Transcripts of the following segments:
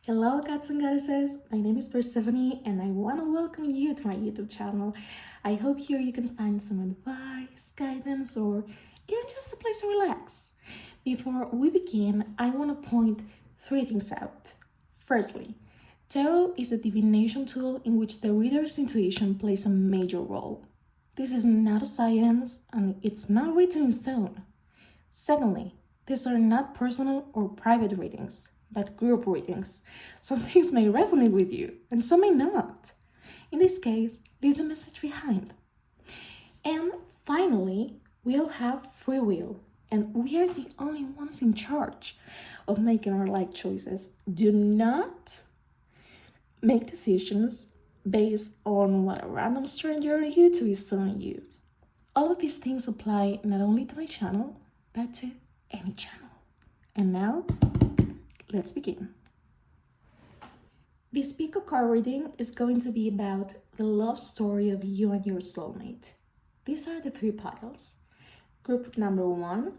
Hello, cats and goddesses. My name is Persephone, and I want to welcome you to my YouTube channel. I hope here you can find some advice, guidance, or even just a place to relax. Before we begin, I want to point three things out. Firstly, tarot is a divination tool in which the reader's intuition plays a major role. This is not a science, and it's not written in stone. Secondly, these are not personal or private readings, but group readings. Some things may resonate with you, and some may not. In this case, leave the message behind. And finally, we all have free will, and we are the only ones in charge of making our life choices. Do not make decisions based on what a random stranger on YouTube is telling you. All of these things apply not only to my channel, but to any channel. And now, let's begin. This pick card reading is going to be about the love story of you and your soulmate. These are the three piles. Group number 1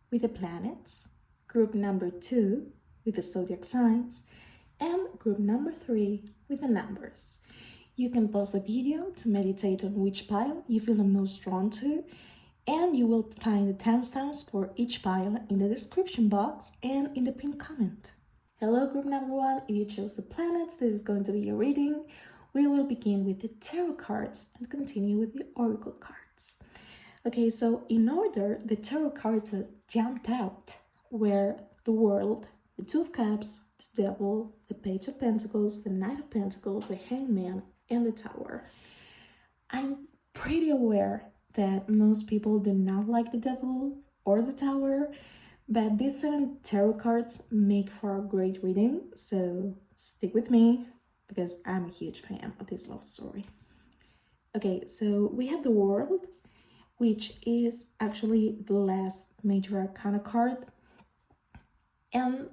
with the planets, group number 2 with the zodiac signs, and group number 3 with the numbers. You can pause the video to meditate on which pile you feel the most drawn to, and you will find the timestamps for each pile in the description box and in the pinned comment. Hello, group number 1. If you chose the planets, this is going to be your reading. We will begin with the tarot cards and continue with the oracle cards. Okay, so in order, the tarot cards that jumped out were the World, the Two of Cups, the Devil, the Page of Pentacles, the Knight of Pentacles, the Hangman, and the Tower. I'm pretty aware that most people do not like the Devil or the Tower, but these 7 tarot cards make for a great reading, so stick with me because I'm a huge fan of this love story. Okay, so we have the World, which is actually the last major arcana card. And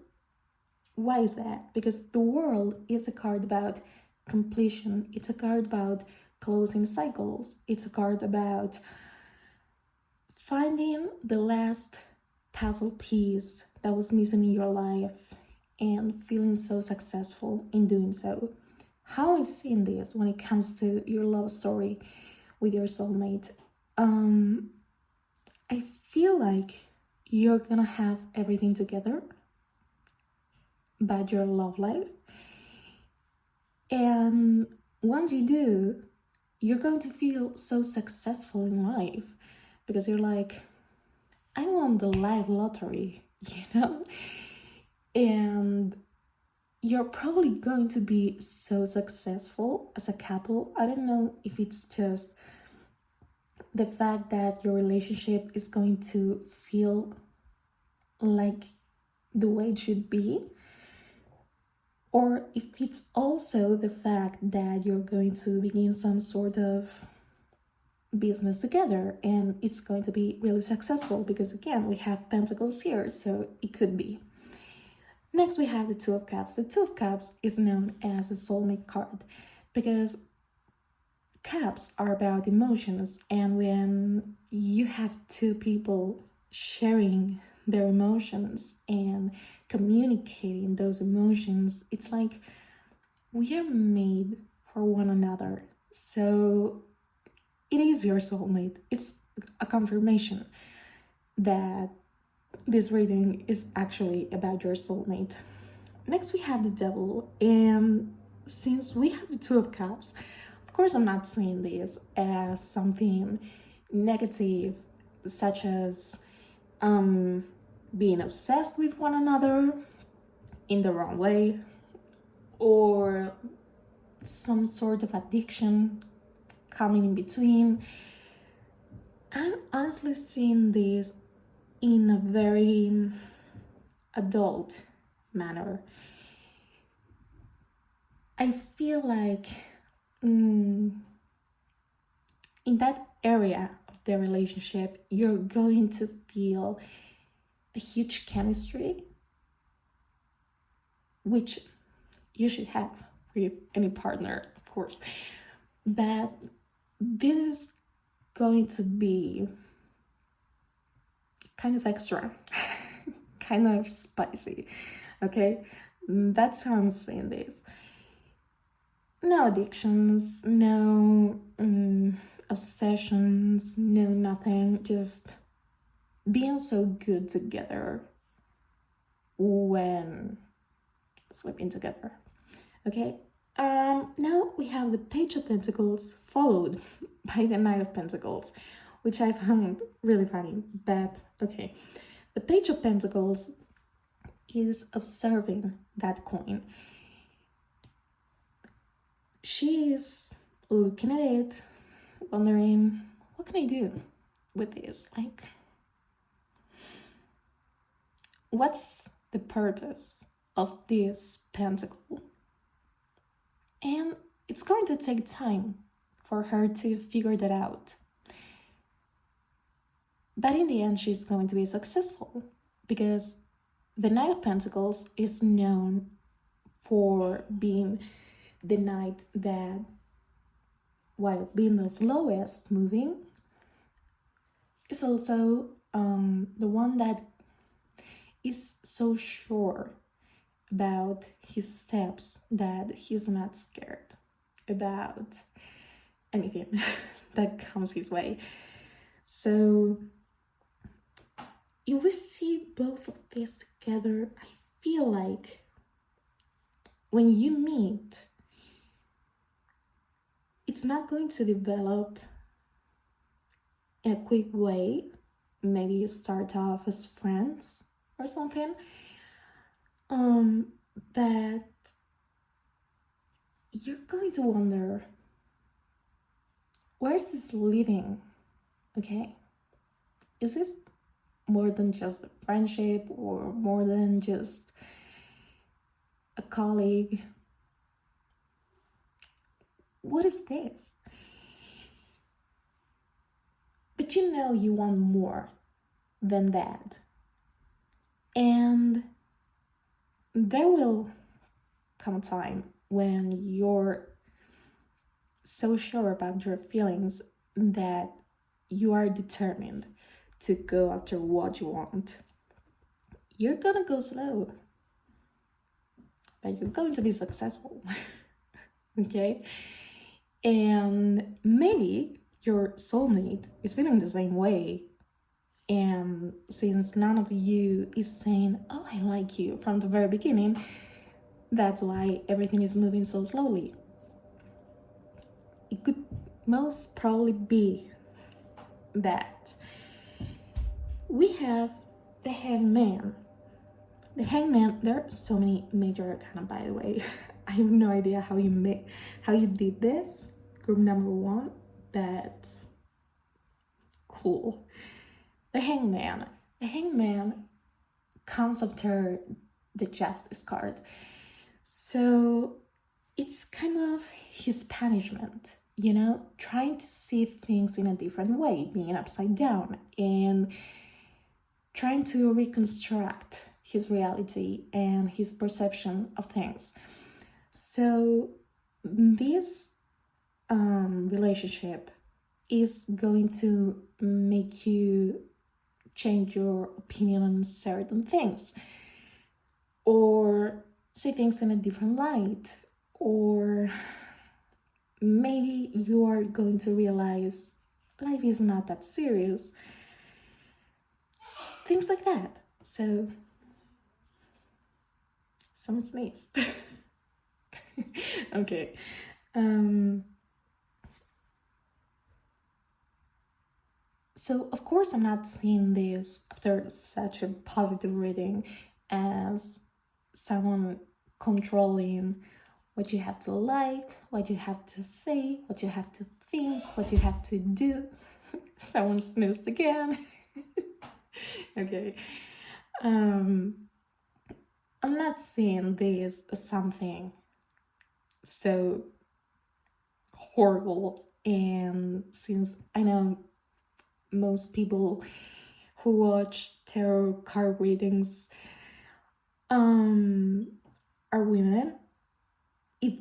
why is that? Because the World is a card about completion. It's a card about closing cycles. It's a card about finding the last puzzle piece that was missing in your life and feeling so successful in doing so. How I see this when it comes to your love story with your soulmate, I feel like you're gonna have everything together but your love life, and once you do, you're going to feel so successful in life because you're like, I won the life lottery, and you're probably going to be so successful as a couple. I don't know if it's just the fact that your relationship is going to feel like the way it should be, or if it's also the fact that you're going to begin some sort of business together and it's going to be really successful, because again, we have pentacles here, so it could be. Next, we have the Two of Cups. The Two of Cups is known as a soulmate card because cups are about emotions, and when you have two people sharing their emotions and communicating those emotions, it's like we are made for one another. So it is your soulmate. It's a confirmation that this reading is actually about your soulmate. Next, we have the Devil, and since we have the Two of Cups, of course I'm not saying this as something negative, such as being obsessed with one another in the wrong way, or some sort of addiction coming in between. I'm honestly seeing this in a very adult manner. I feel like in that area of the relationship, you're going to feel a huge chemistry, which you should have with any partner, of course. But this is going to be kind of extra, kind of spicy, okay? That's how I'm saying this. No addictions, no obsessions, no nothing. Just being so good together when sleeping together. Okay. Now we have the Page of Pentacles followed by the Knight of Pentacles, which I found really funny. But okay, the Page of Pentacles is observing that coin. She is looking at it, wondering, what can I do with this? Like, what's the purpose of this pentacle? And it's going to take time for her to figure that out. But in the end, she's going to be successful because the Knight of Pentacles is known for being the knight that, while being the slowest moving, is also the one that is so sure about his steps that he's not scared about anything that comes his way. So if we see both of these together, I feel like when you meet, it's not going to develop in a quick way. Maybe you start off as friends or something. But you're going to wonder, where is this leading? Okay? Is this more than just a friendship or more than just a colleague? What is this? But you know you want more than that. And there will come a time when you're so sure about your feelings that you are determined to go after what you want. You're gonna go slow, but you're going to be successful. Okay? And maybe your soulmate is feeling the same way. And since none of you is saying, oh, I like you from the very beginning, that's why everything is moving so slowly. It could most probably be that. We have the Hangman. The Hangman, there are so many major arcana, by the way. I have no idea how you did this. Group number 1, but cool. The Hangman. The Hangman comes after the Justice card. So it's kind of his punishment, you know, trying to see things in a different way, being upside down, and trying to reconstruct his reality and his perception of things. So this relationship is going to make you change your opinion on certain things, or see things in a different light, or maybe you are going to realize life is not that serious. Things like that. So, someone sneezed. Okay. So, of course, I'm not seeing this after such a positive reading as someone controlling what you have to like, what you have to say, what you have to think, what you have to do. Someone snoozed again. Okay. I'm not seeing this as something so horrible, and since I know most people who watch tarot card readings are women, if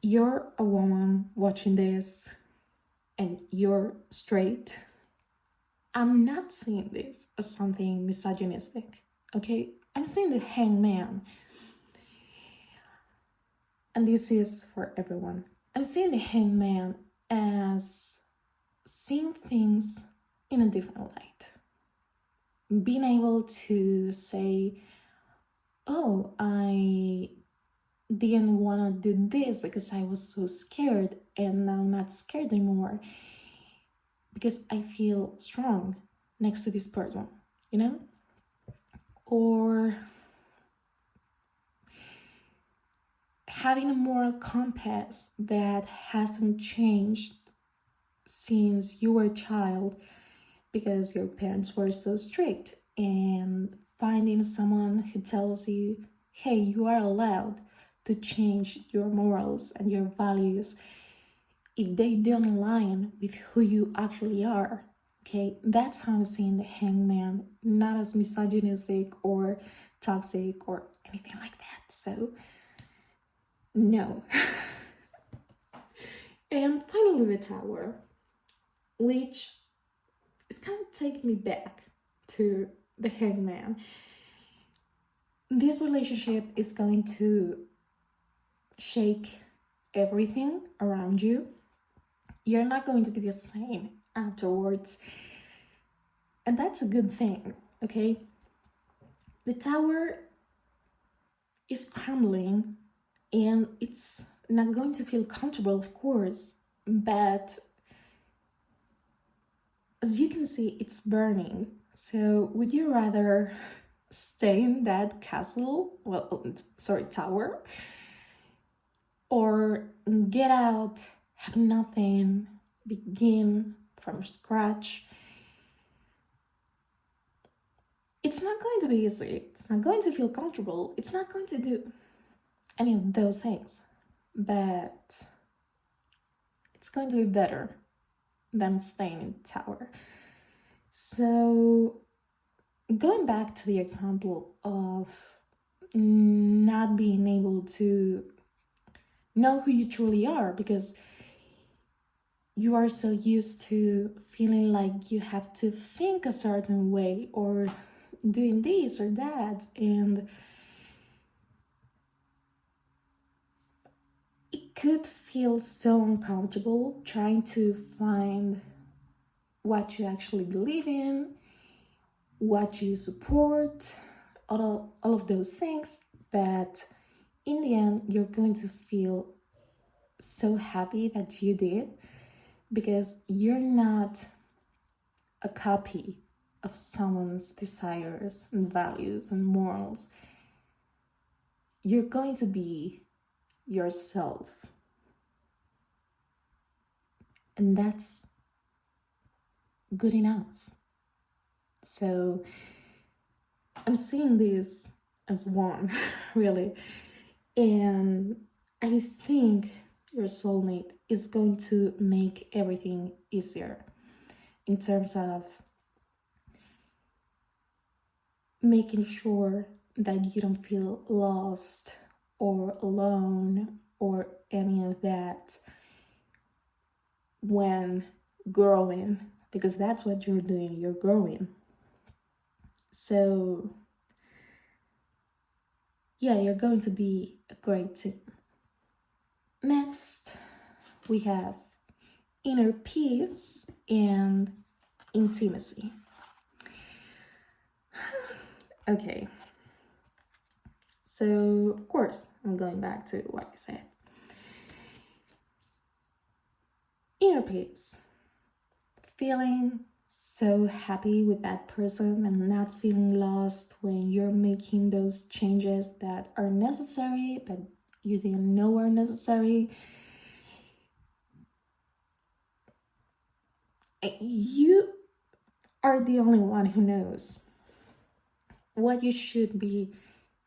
you're a woman watching this and you're straight, I'm not seeing this as something misogynistic, okay? I'm seeing the Hangman. and this is for everyone. I'm seeing the hangman as seeing things in a different light. Being able to say, oh, I didn't want to do this because I was so scared, and now I'm not scared anymore because I feel strong next to this person, you know? Or having a moral compass that hasn't changed since you were a child because your parents were so strict, and finding someone who tells you, hey, you are allowed to change your morals and your values if they don't align with who you actually are. Okay, that's how I'm seeing the hangman, not as misogynistic or toxic or anything like that. So, no. And finally, the tower, which is kind of taking me back to the hangman. This relationship is going to shake everything around you. You're not going to be the same afterwards. And that's a good thing, okay? The tower is crumbling and it's not going to feel comfortable, of course, but as you can see, it's burning. So would you rather stay in that castle? Tower? Or get out, have nothing, begin from scratch? It's not going to be easy. It's not going to feel comfortable. It's not going to do any of those things. But it's going to be better than staying in the tower. So, going back to the example of not being able to know who you truly are because you are so used to feeling like you have to think a certain way or doing this or that, and it could feel so uncomfortable trying to find what you actually believe in, what you support, all of those things. But in the end, you're going to feel so happy that you did because you're not a copy of someone's desires and values and morals. You're going to be yourself. And that's good enough. So I'm seeing this as one, really. And I think your soulmate is going to make everything easier in terms of making sure that you don't feel lost or alone or any of that when growing, because that's what you're doing, you're growing. So yeah, you're going to be a great team. Next, we have inner peace and intimacy. Okay, so of course, I'm going back to what I said. Inner peace, feeling so happy with that person and not feeling lost when you're making those changes that are necessary but you didn't know are necessary. You are the only one who knows what you should be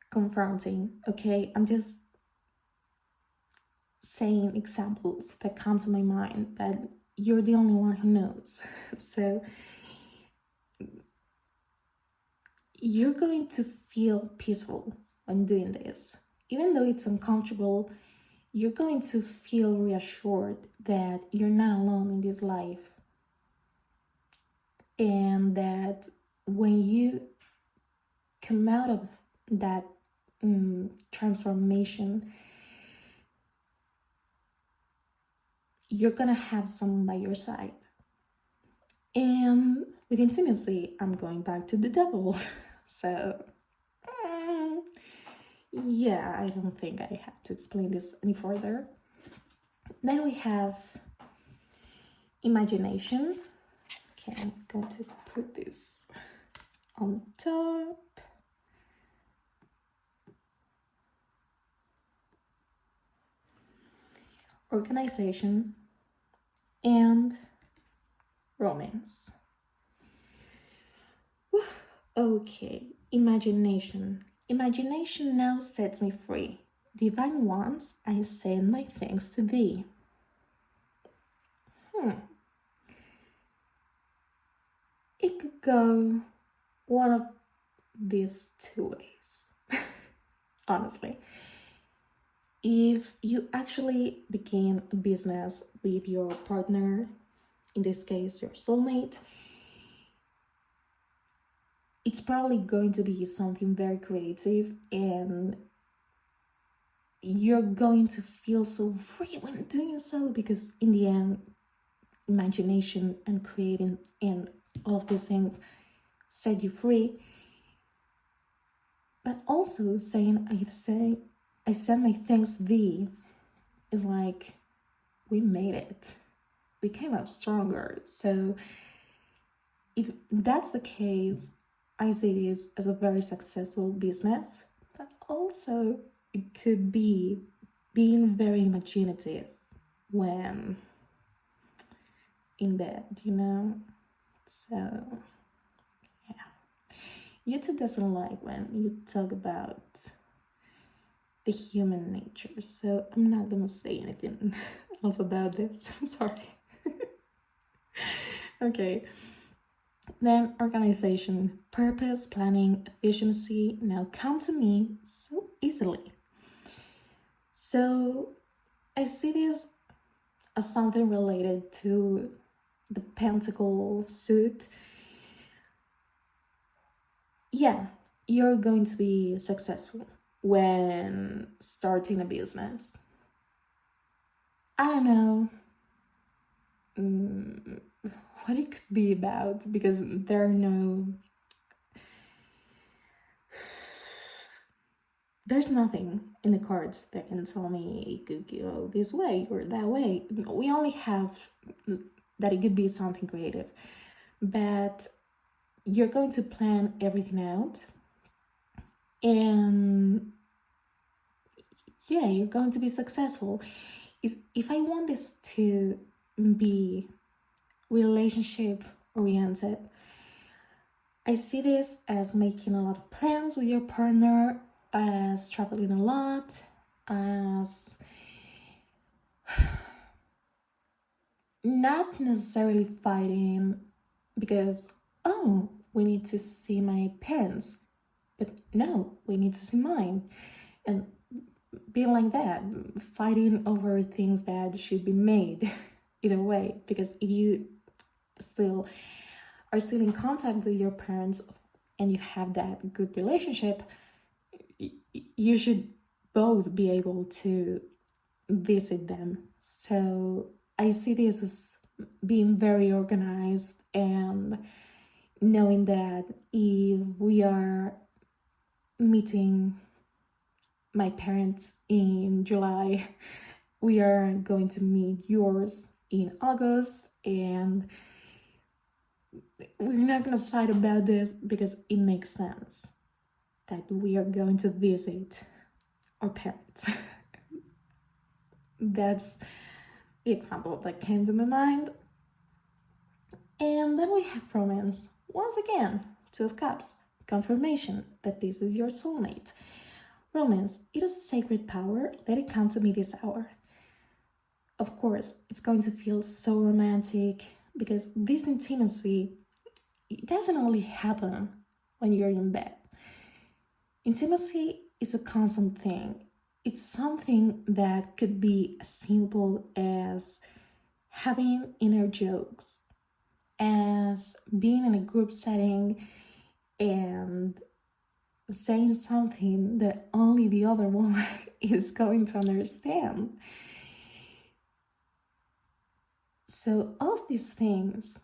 confronting, okay? I'm just saying examples that come to my mind, but you're the only one who knows. So you're going to feel peaceful when doing this. Even though it's uncomfortable, you're going to feel reassured that you're not alone in this life. And that when you come out of that transformation, you're gonna have someone by your side. And with intimacy, I'm going back to the devil. So, yeah, I don't think I have to explain this any further. Then we have imagination. Okay, I'm going to put this on top. Organization and romance. Okay, imagination. Imagination now sets me free. Divine wants, I send my thanks to thee. It could go one of these two ways. Honestly, if you actually begin a business with your partner, in this case your soulmate, it's probably going to be something very creative, and you're going to feel so free when doing so, because in the end, imagination and creating and all of these things set you free. But also saying I send my thanks to thee is like, we made it. We came up stronger. So if that's the case, I see this as a very successful business, but also it could be being very imaginative when in bed, So, yeah. YouTube doesn't like when you talk about the human nature, so I'm not gonna say anything else about this. I'm sorry. Okay. Then organization, purpose, planning, efficiency now come to me so easily. So I see this as something related to the pentacle suit. Yeah, you're going to be successful when starting a business. I don't know what it could be about, because there's nothing in the cards that can tell me it could go this way or that way. We only have that it could be something creative, but you're going to plan everything out, and yeah, you're going to be successful. If I want this to be relationship oriented, I see this as making a lot of plans with your partner, as traveling a lot, as not necessarily fighting because, oh, we need to see my parents, but no, we need to see mine. And being like that, fighting over things that should be made either way, because if you are still in contact with your parents and you have that good relationship, you should both be able to visit them. So I see this as being very organized, and knowing that if we are meeting my parents in July, we are going to meet yours in August, and we're not going to fight about this because it makes sense that we are going to visit our parents. That's the example that came to my mind. And then we have romance. Once again, Two of Cups, confirmation that this is your soulmate. Romance, it is a sacred power. Let it come to me this hour. Of course, it's going to feel so romantic, because this intimacy, it doesn't only happen when you're in bed. Intimacy is a constant thing. It's something that could be as simple as having inner jokes, as being in a group setting and saying something that only the other one is going to understand. So all of these things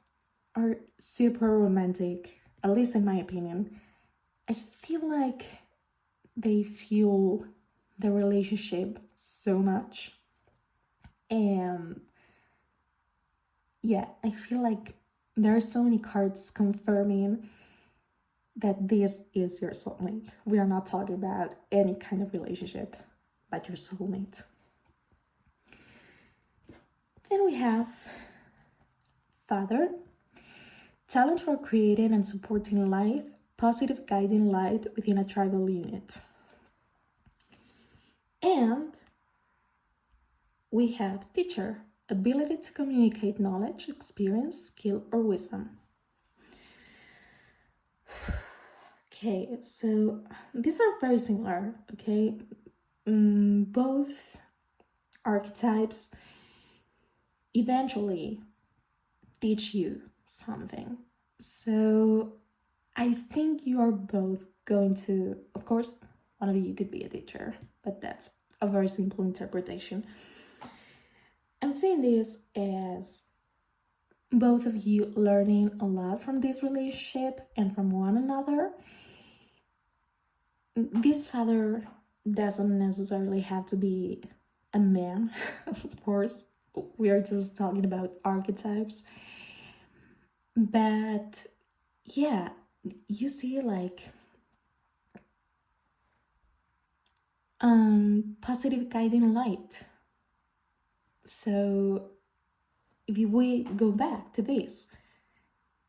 are super romantic, at least in my opinion. I feel like they fuel the relationship so much. And yeah, I feel like there are so many cards confirming that this is your soulmate. We are not talking about any kind of relationship, but your soulmate. Then we have Father, talent for creating and supporting life, positive guiding light within a tribal unit. And we have Teacher, ability to communicate knowledge, experience, skill, or wisdom. Okay, so these are very similar, okay? Both archetypes eventually teach you something. So I think you are both going to, of course, one of you could be a teacher, but that's a very simple interpretation. I'm seeing this as both of you learning a lot from this relationship and from one another. This father doesn't necessarily have to be a man, of course. We are just talking about archetypes. But yeah, you see like positive guiding light. So if we go back to this,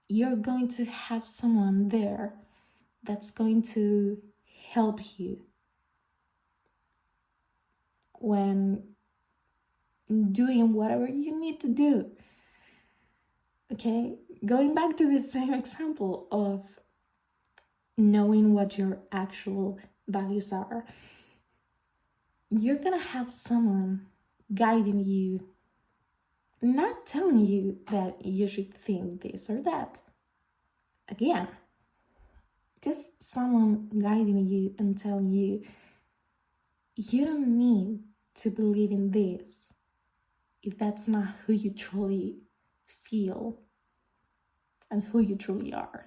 you're going to have someone there that's going to help you when doing whatever you need to do. Okay, going back to the same example of knowing what your actual values are, you're gonna have someone guiding you, not telling you that you should think this or that. Again, just someone guiding you and telling you, you don't need to believe in this if that's not who you truly feel and who you truly are.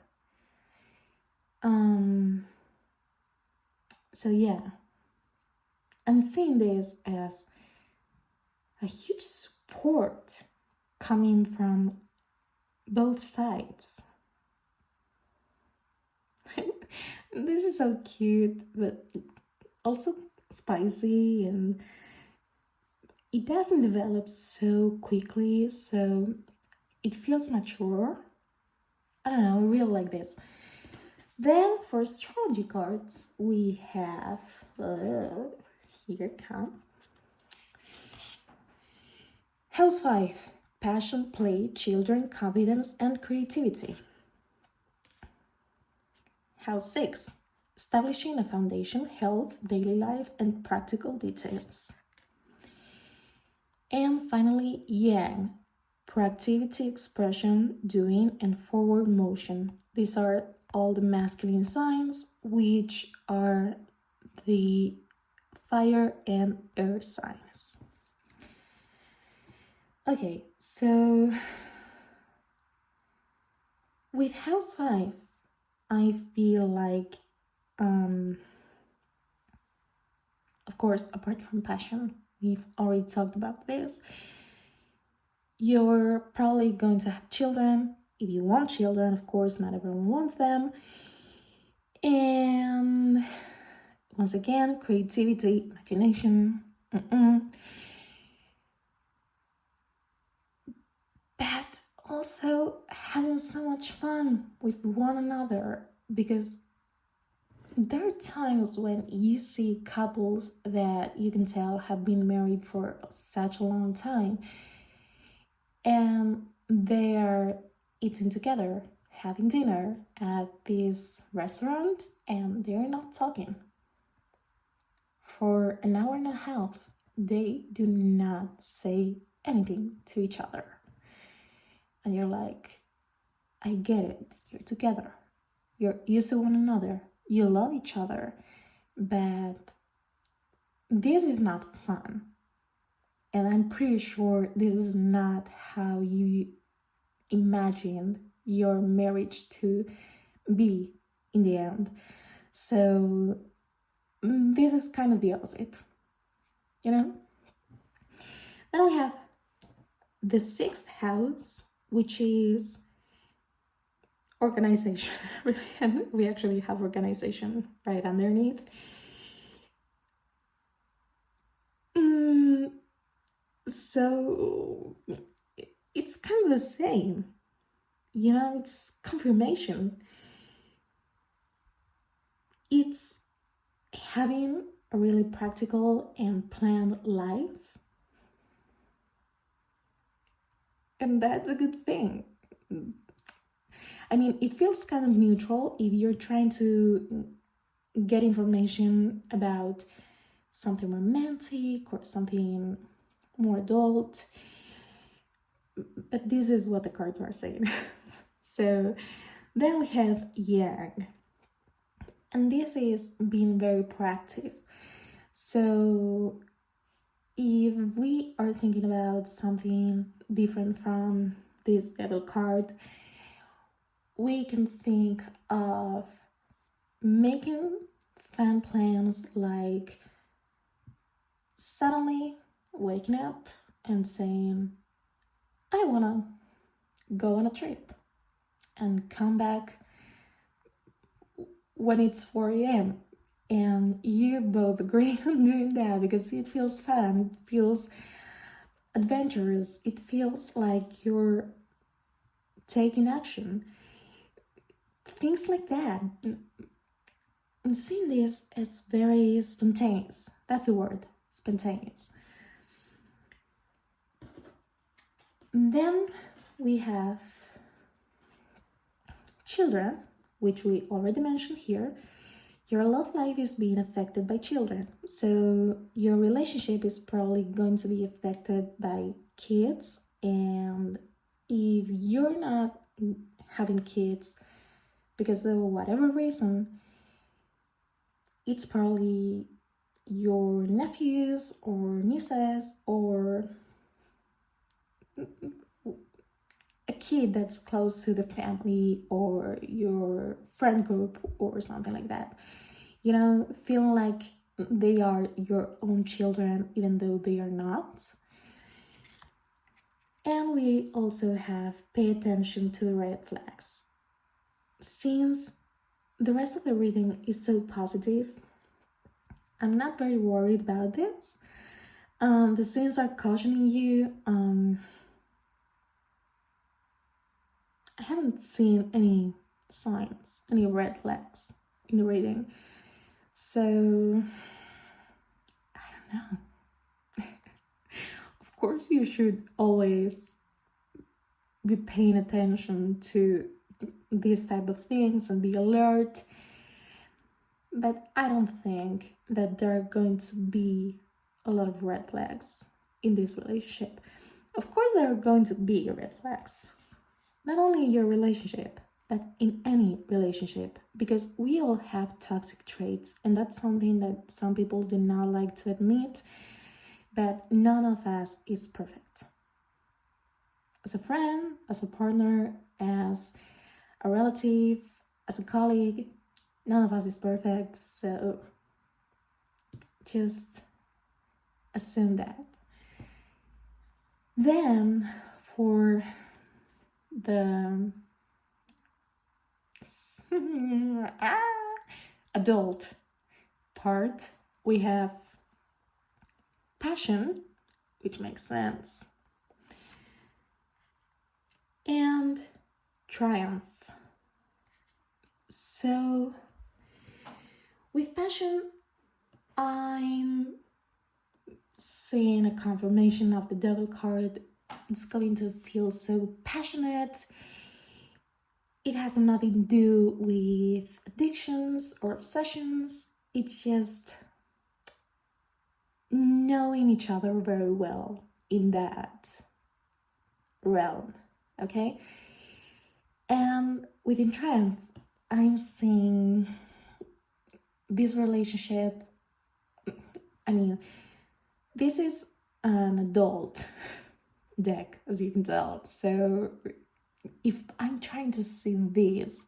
So yeah, I'm seeing this as a huge support coming from both sides. This is so cute, but also spicy, and it doesn't develop so quickly, so it feels mature. I don't know, I really like this. Then for astrology cards, we have, here come, House 5, passion, play, children, confidence, and creativity. House 6, establishing a foundation, health, daily life, and practical details. And finally, Yang, proactivity, expression, doing, and forward motion. These are all the masculine signs, which are the fire and air signs. Okay, so with House 5, I feel like, of course, apart from passion, we've already talked about this. You're probably going to have children. If you want children, of course, not everyone wants them. And once again, creativity, imagination. But also having so much fun with one another, because there are times when you see couples that you can tell have been married for such a long time, and they are eating together, having dinner at this restaurant, and they're not talking. For an hour and a half, they do not say anything to each other. And you're like, I get it, you're together, you're used to one another, you love each other, but this is not fun. And I'm pretty sure this is not how you imagined your marriage to be in the end. So this is kind of the opposite, you know? Then we have the 6th house, which is organization. And we actually have organization right underneath. So it's kind of the same, you know, it's confirmation. It's having a really practical and planned life. And that's a good thing. I mean, it feels kind of neutral if you're trying to get information about something romantic or something more adult. But this is what the cards are saying. So then we have Yang. And this is being very proactive. So if we are thinking about something different from this Devil card, we can think of making fun plans, like suddenly waking up and saying, I want to go on a trip and come back when it's 4 a.m. And you both agree on doing that because it feels fun, it feels adventurous, it feels like you're taking action. Things like that. I'm seeing this as very spontaneous. That's the word, spontaneous. And then we have children, which we already mentioned here. Your love life is being affected by children. So your relationship is probably going to be affected by kids. And if you're not having kids because of whatever reason, it's probably your nephews or nieces or a kid that's close to the family or your friend group or something like that. You know, feeling like they are your own children even though they are not. And we also have pay attention to the red flags. Since the rest of the reading is so positive, I'm not very worried about this. The signs are cautioning you. I haven't seen any signs, any red flags in the reading. So, I don't know. Of course, you should always be paying attention to these type of things and be alert. But I don't think that there are going to be a lot of red flags in this relationship. Of course, there are going to be red flags. Not only in your relationship, but in any relationship, because we all have toxic traits, and that's something that some people do not like to admit, but none of us is perfect. As a friend, as a partner, as a relative, as a colleague, none of us is perfect, so just assume that. Then, for the adult part, we have passion, which makes sense, and triumph. So with passion, I'm seeing a confirmation of the Devil card. It's going to feel so passionate. It has nothing to do with addictions or obsessions. It's just knowing each other very well in that realm, okay? And within triumph, I'm seeing this relationship. I mean, this is an adult deck, as you can tell. So if I'm trying to see this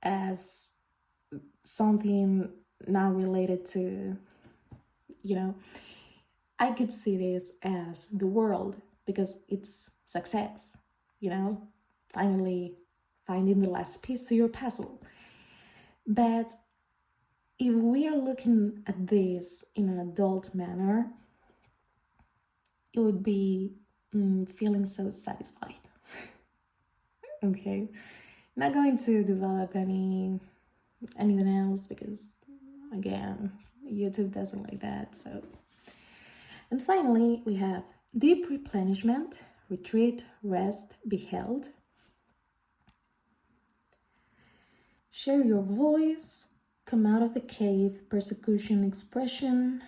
as something not related to, I could see this as the world, because it's success, finally finding the last piece to your puzzle. But if we are looking at this in an adult manner, it would be feeling so satisfied. Okay, not going to develop anything else, because again, YouTube doesn't like that. So, and finally, we have deep replenishment, retreat, rest, be held. Share your voice, come out of the cave, persecution, expression.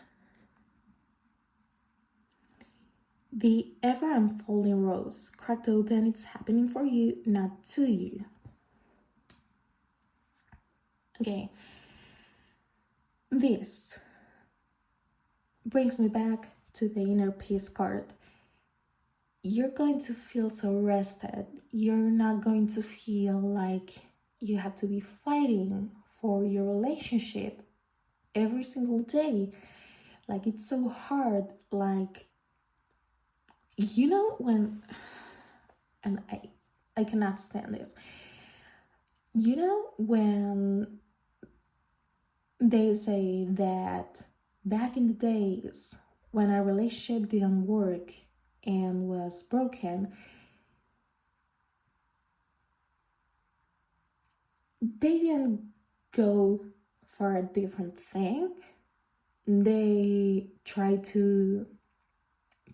The ever unfolding rose, cracked open, it's happening for you, not to you. Okay, this brings me back to the inner peace card. You're going to feel so rested. You're not going to feel like you have to be fighting for your relationship every single day. Like, it's so hard. Like, when, and I cannot stand this. When they say that back in the days when a relationship didn't work and was broken, they didn't go for a different thing. They try to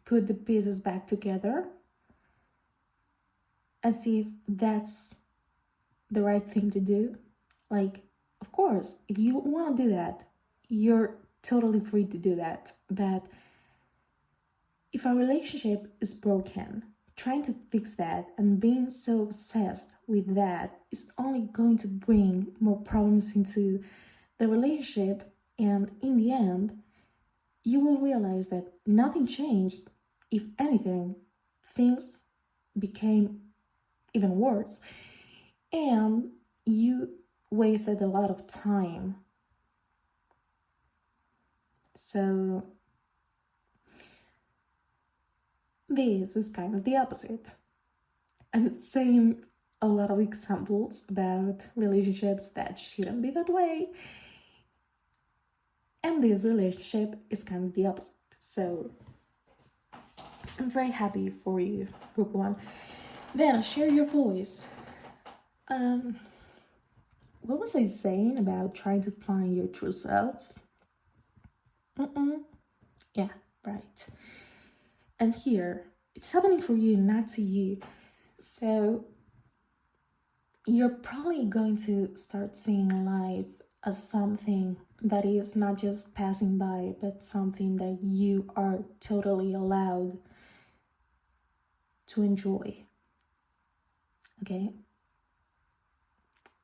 put the pieces back together as if that's the right thing to do. Like, of course, if you want to do that, you're totally free to do that. But if a relationship is broken, trying to fix that and being so obsessed with that is only going to bring more problems into the relationship. And in the end, you will realize that nothing changed. If anything, things became even worse. And you wasted a lot of time. So this is kind of the opposite. I'm saying a lot of examples about relationships that shouldn't be that way. And this relationship is kind of the opposite. So I'm very happy for you, group one. Then share your voice. What was I saying about trying to find your true self? Yeah, right. And here, it's happening for you, not to you. So you're probably going to start seeing life as something that is not just passing by, but something that you are totally allowed to enjoy. Okay?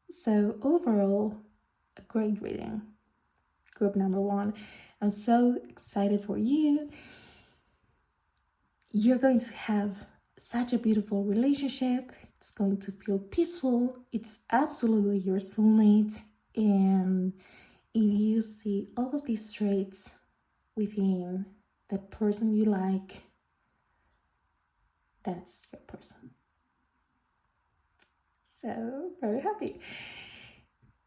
So overall, a great reading. Group number one. I'm so excited for you. You're going to have such a beautiful relationship. It's going to feel peaceful. It's absolutely your soulmate. And if you see all of these traits within the person you like, that's your person. So, very happy.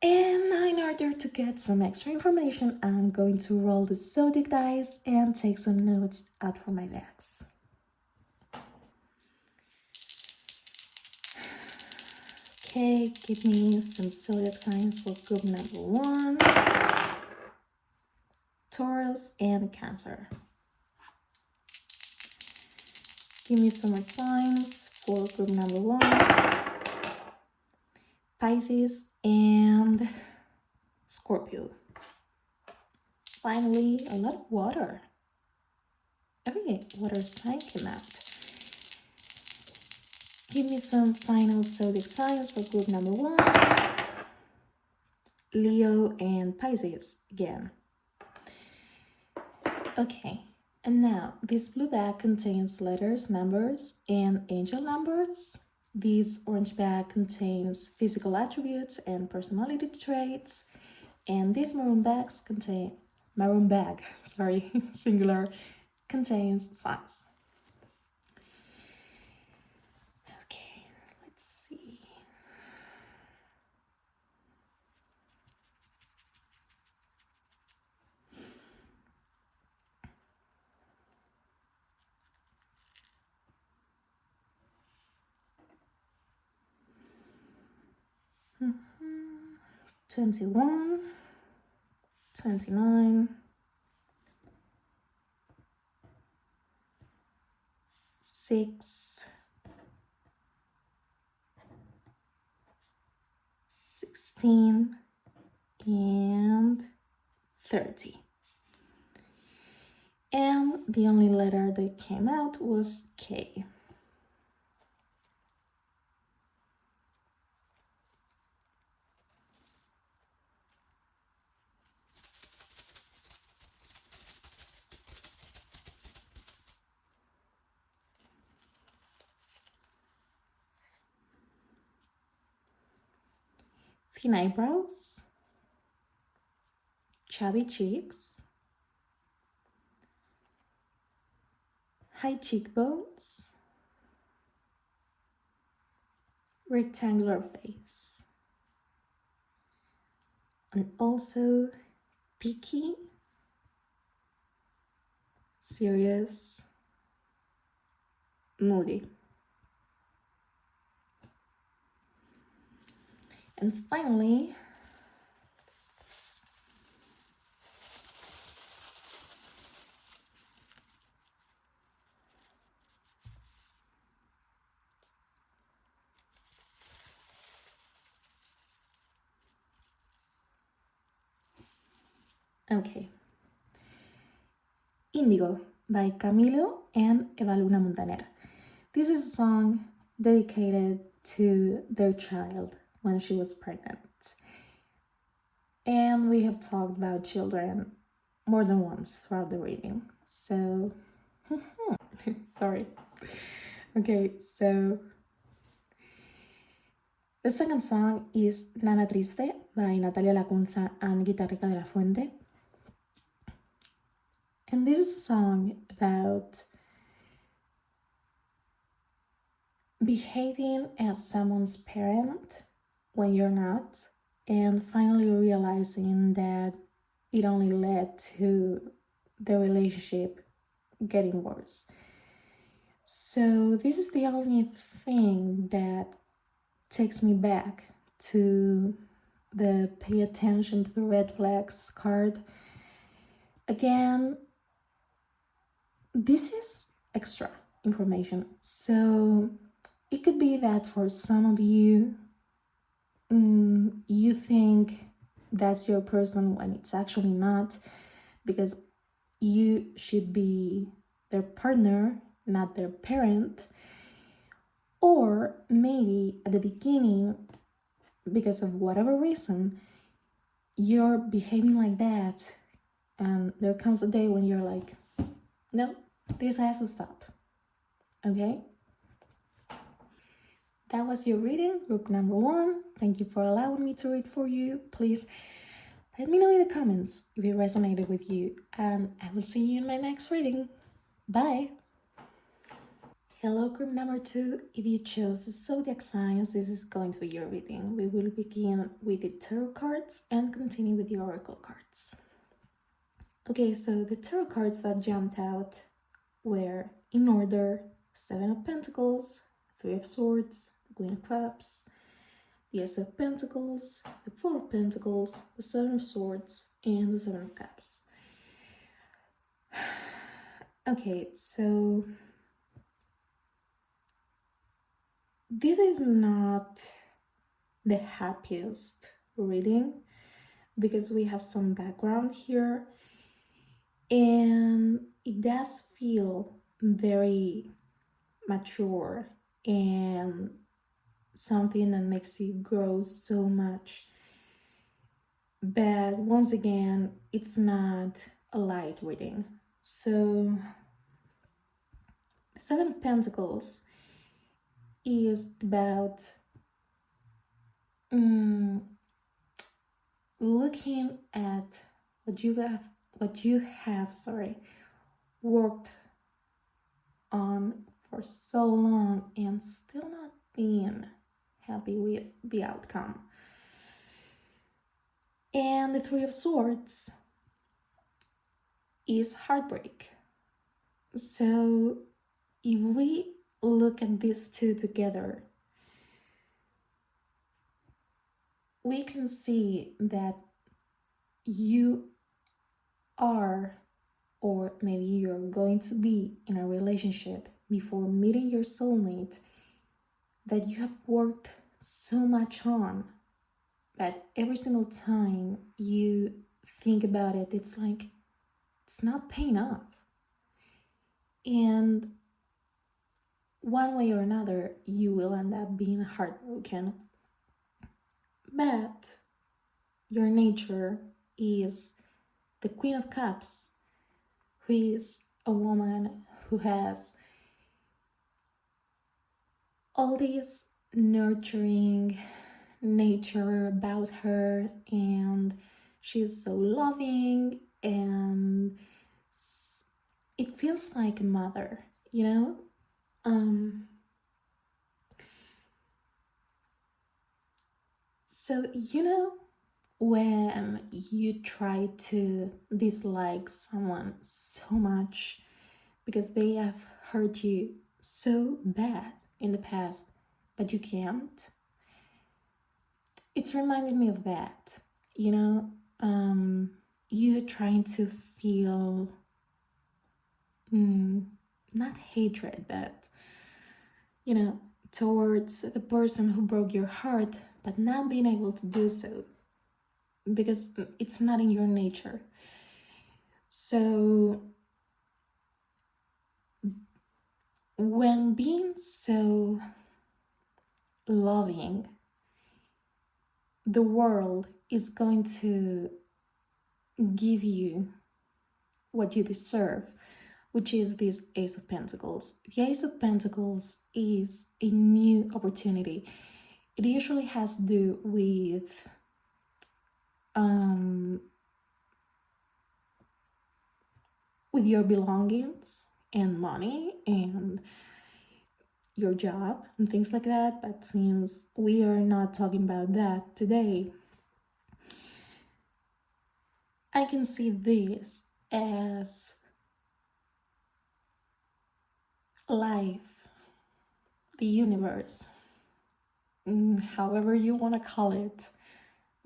And now, in order to get some extra information, I'm going to roll the zodiac dice and take some notes out from my decks. Okay, give me some zodiac signs for group number one. Taurus and Cancer. Give me some more signs for group number one. Pisces and Scorpio. Finally, a lot of water. Every water sign came out. Give me some final zodiac signs for group number one. Leo and Pisces again. Okay, And now, this blue bag contains letters, numbers, and angel numbers. This orange bag contains physical attributes and personality traits. And these maroon bag, sorry, singular, contains signs. Okay, let's see. Mm-hmm. 21, 29, 6, 16, and 30. And the only letter that came out was K. Thin eyebrows, chubby cheeks, high cheekbones, rectangular face, and also picky, serious, moody. And finally, okay, Indigo by Camilo and Eva Luna Montaner. This is a song dedicated to their child when she was pregnant. And we have talked about children more than once throughout the reading. So, sorry. Okay, so the second song is Nana Triste by Natalia Lacunza and Guitarrica de la Fuente. And this is a song about behaving as someone's parent when you're not, and finally realizing that it only led to the relationship getting worse. So this is the only thing that takes me back to the pay attention to the red flags card. Again, this is extra information. So it could be that for some of you, you think that's your person when it's actually not, because you should be their partner, not their parent. Or maybe at the beginning, because of whatever reason, you're behaving like that, and there comes a day when you're like, no, this has to stop. Okay? That was your reading, group number 1. Thank you for allowing me to read for you. Please let me know in the comments if it resonated with you, and I will see you in my next reading. Bye! Hello, group number 2. If you chose the zodiac signs, this is going to be your reading. We will begin with the tarot cards and continue with the oracle cards. Okay, so the tarot cards that jumped out were, in order, 7 of Pentacles, 3 of Swords, the Queen of Cups, the Ace of Pentacles, the 4 of Pentacles, the 7 of Swords, and the 7 of Cups. Okay, so this is not the happiest reading because we have some background here, and it does feel very mature and something that makes you grow so much. But once again, it's not a light reading. So Seven of Pentacles is about looking at what you have worked on for so long and still not being happy with the outcome. And the Three of Swords is heartbreak. So if we look at these two together, we can see that you are, or maybe you're going to be in a relationship before meeting your soulmate that you have worked so much on, that every single time you think about it, it's like it's not paying off. And one way or another, you will end up being heartbroken. But your nature is the Queen of Cups, who is a woman who has all this nurturing nature about her, and she's so loving, and it feels like a mother, you know? So, you know, when you try to dislike someone so much because they have hurt you so bad in the past, but you can't. It's reminding me of that, you know, you trying to feel not hatred, but, you know, towards the person who broke your heart, but not being able to do so because it's not in your nature. So when being so loving, the world is going to give you what you deserve, which is this Ace of Pentacles. The Ace of Pentacles is a new opportunity. It usually has to do with your belongings and money and your job and things like that, but since we are not talking about that today, I can see this as life, the universe, however you want to call it,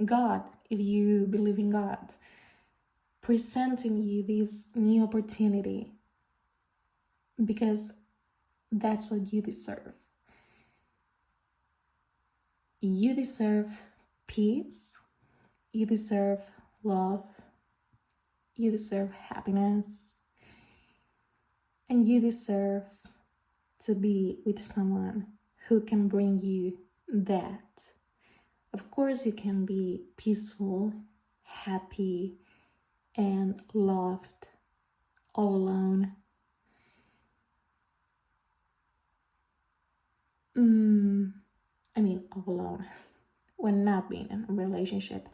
God, if you believe in God, presenting you this new opportunity because that's what you deserve. You deserve peace, you deserve love, you deserve happiness, and you deserve to be with someone who can bring you that. Of course, you can be peaceful, happy, and loved all alone. All alone. When not being in a relationship.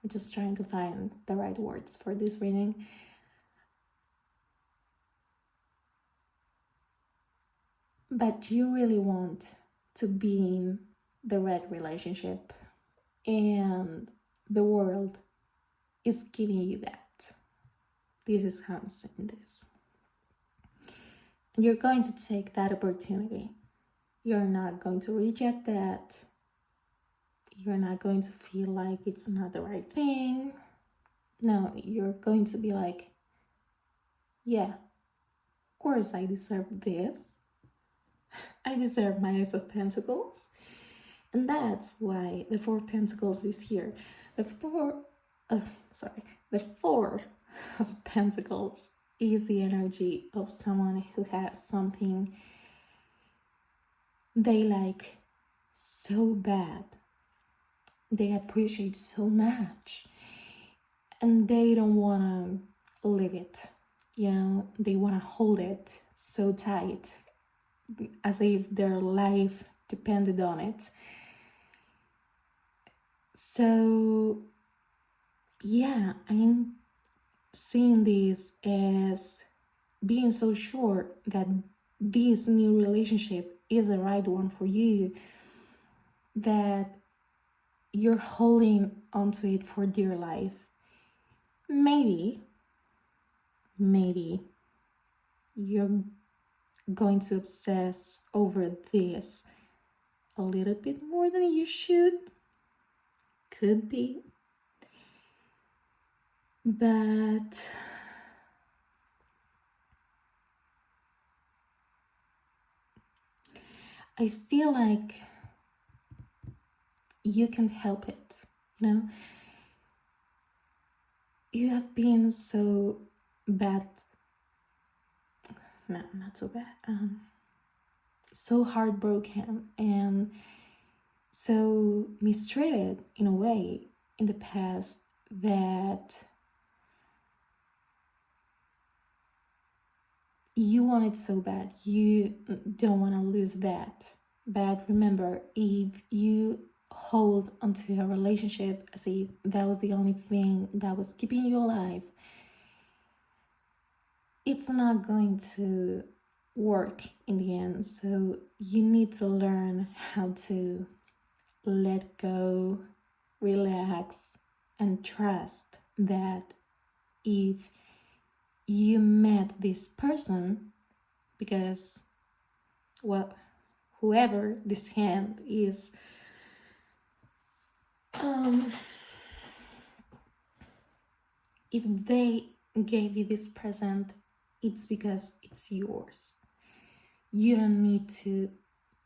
I'm just trying to find the right words for this reading. But you really want to be in the right relationship, and the world is giving you that. This is how I'm saying this. And you're going to take that opportunity. You're not going to reject that. You're not going to feel like it's not the right thing. No, you're going to be like, yeah, of course I deserve this. I deserve my Ace of Pentacles. And that's why the Four of Pentacles is here. The Four of Pentacles is the energy of someone who has something they like so bad, they appreciate so much, and they don't want to leave it, you know, they want to hold it so tight as if their life depended on it. So yeah, I'm seeing this as being so sure that this new relationship is the right one for you, that you're holding onto it for dear life. Maybe you're going to obsess over this a little bit more than you should. Could be. But I feel like you can help it, you know? You have been so bad. No, not so bad. So heartbroken and so mistreated in a way in the past that you want it so bad. You don't want to lose that. But remember, if you hold onto a relationship as if that was the only thing that was keeping you alive, it's not going to work in the end. So you need to learn how to let go, relax, and trust that if you met this person, because, well, whoever this hand is, if they gave you this present, it's because it's yours. You don't need to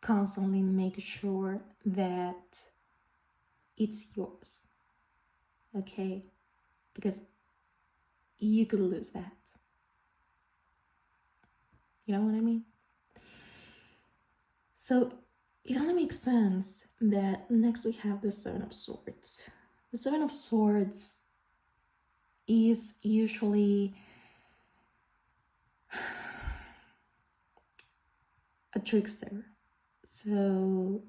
constantly make sure that it's yours, okay? Because you could lose that. You know what I mean? So it only makes sense that next we have the Seven of Swords. The Seven of Swords is usually a trickster. So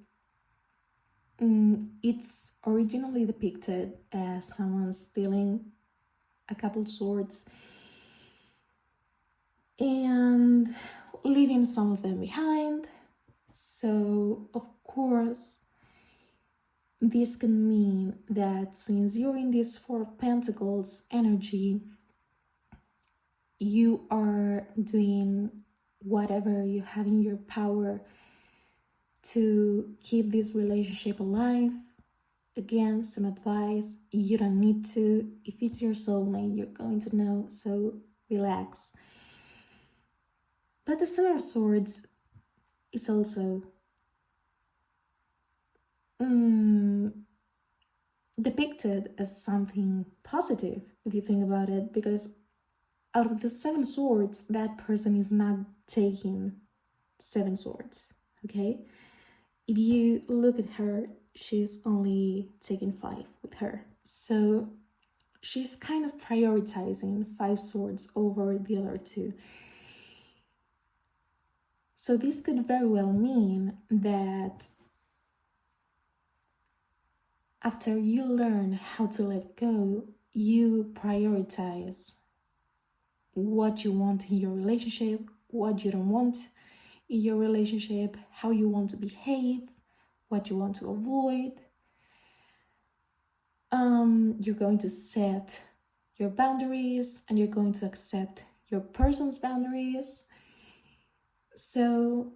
it's originally depicted as someone stealing a couple swords and leaving some of them behind. So of course this can mean that since you're in this Four of Pentacles energy, you are doing whatever you have in your power to keep this relationship alive. Again, some advice: you don't need to. If it's your soulmate, you're going to know, so relax. But the Seven of Swords is also depicted as something positive, if you think about it, because out of the Seven Swords, that person is not taking 7 swords, okay? If you look at her, she's only taking 5 with her. So she's kind of prioritizing 5 swords over the other 2. So this could very well mean that after you learn how to let go, you prioritize what you want in your relationship, what you don't want in your relationship, how you want to behave, what you want to avoid. You're going to set your boundaries and you're going to accept your person's boundaries. So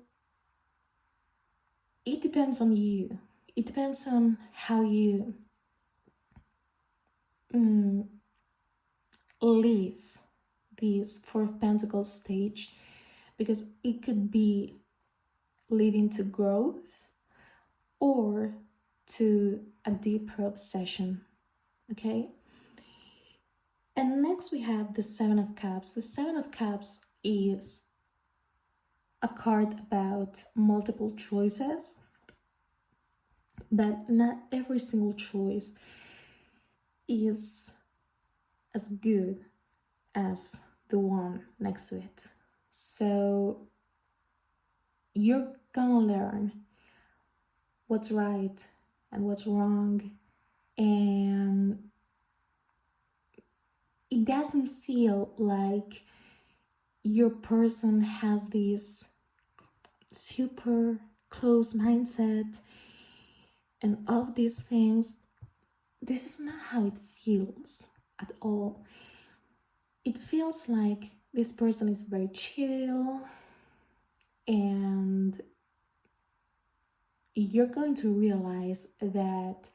it depends on you. It depends on how you live this Four of Pentacles stage, because it could be leading to growth or to a deeper obsession, okay? And next we have the Seven of Cups. The Seven of Cups is a card about multiple choices, but not every single choice is as good as the one next to it. So you're gonna learn what's right and what's wrong, and it doesn't feel like your person has this super close mindset and all of these things. This is not how it feels at all. It feels like this person is very chill, and you're going to realize that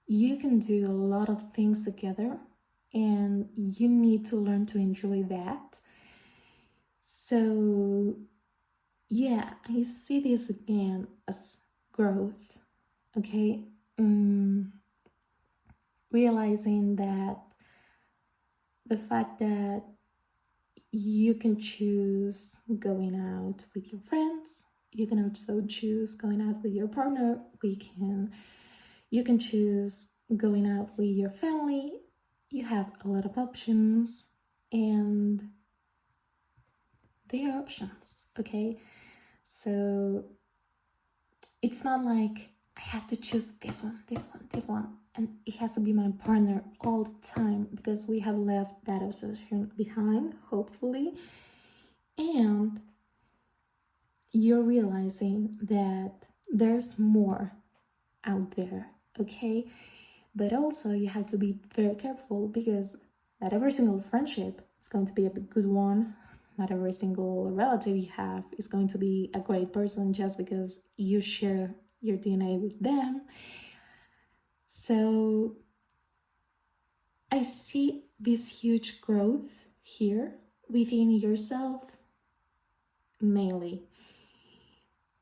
you can do a lot of things together, and you need to learn to enjoy that. So yeah, I see this again as growth, okay? Realizing that the fact that you can choose going out with your friends, you can also choose going out with your partner, you can choose going out with your family. You have a lot of options, and they are options, okay? So it's not like I have to choose this one, and it has to be my partner all the time, because we have left that obsession behind, hopefully. And you're realizing that there's more out there, okay? But also you have to be very careful, because not every single friendship is going to be a good one. Not every single relative you have is going to be a great person just because you share your DNA with them. So I see this huge growth here within yourself, mainly.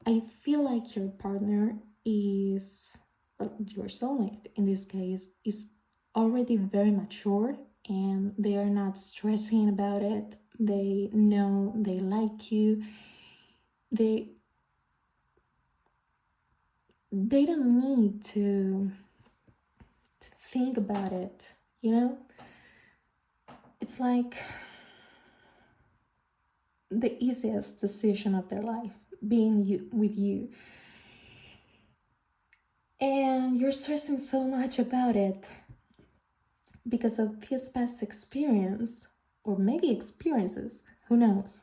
I feel like your partner is, well, your soulmate in this case, is already very mature, and they are not stressing about it. They know they like you. They don't need to think about it, you know? It's like the easiest decision of their life, being with you. And you're stressing so much about it because of his past experience, or maybe experiences, who knows?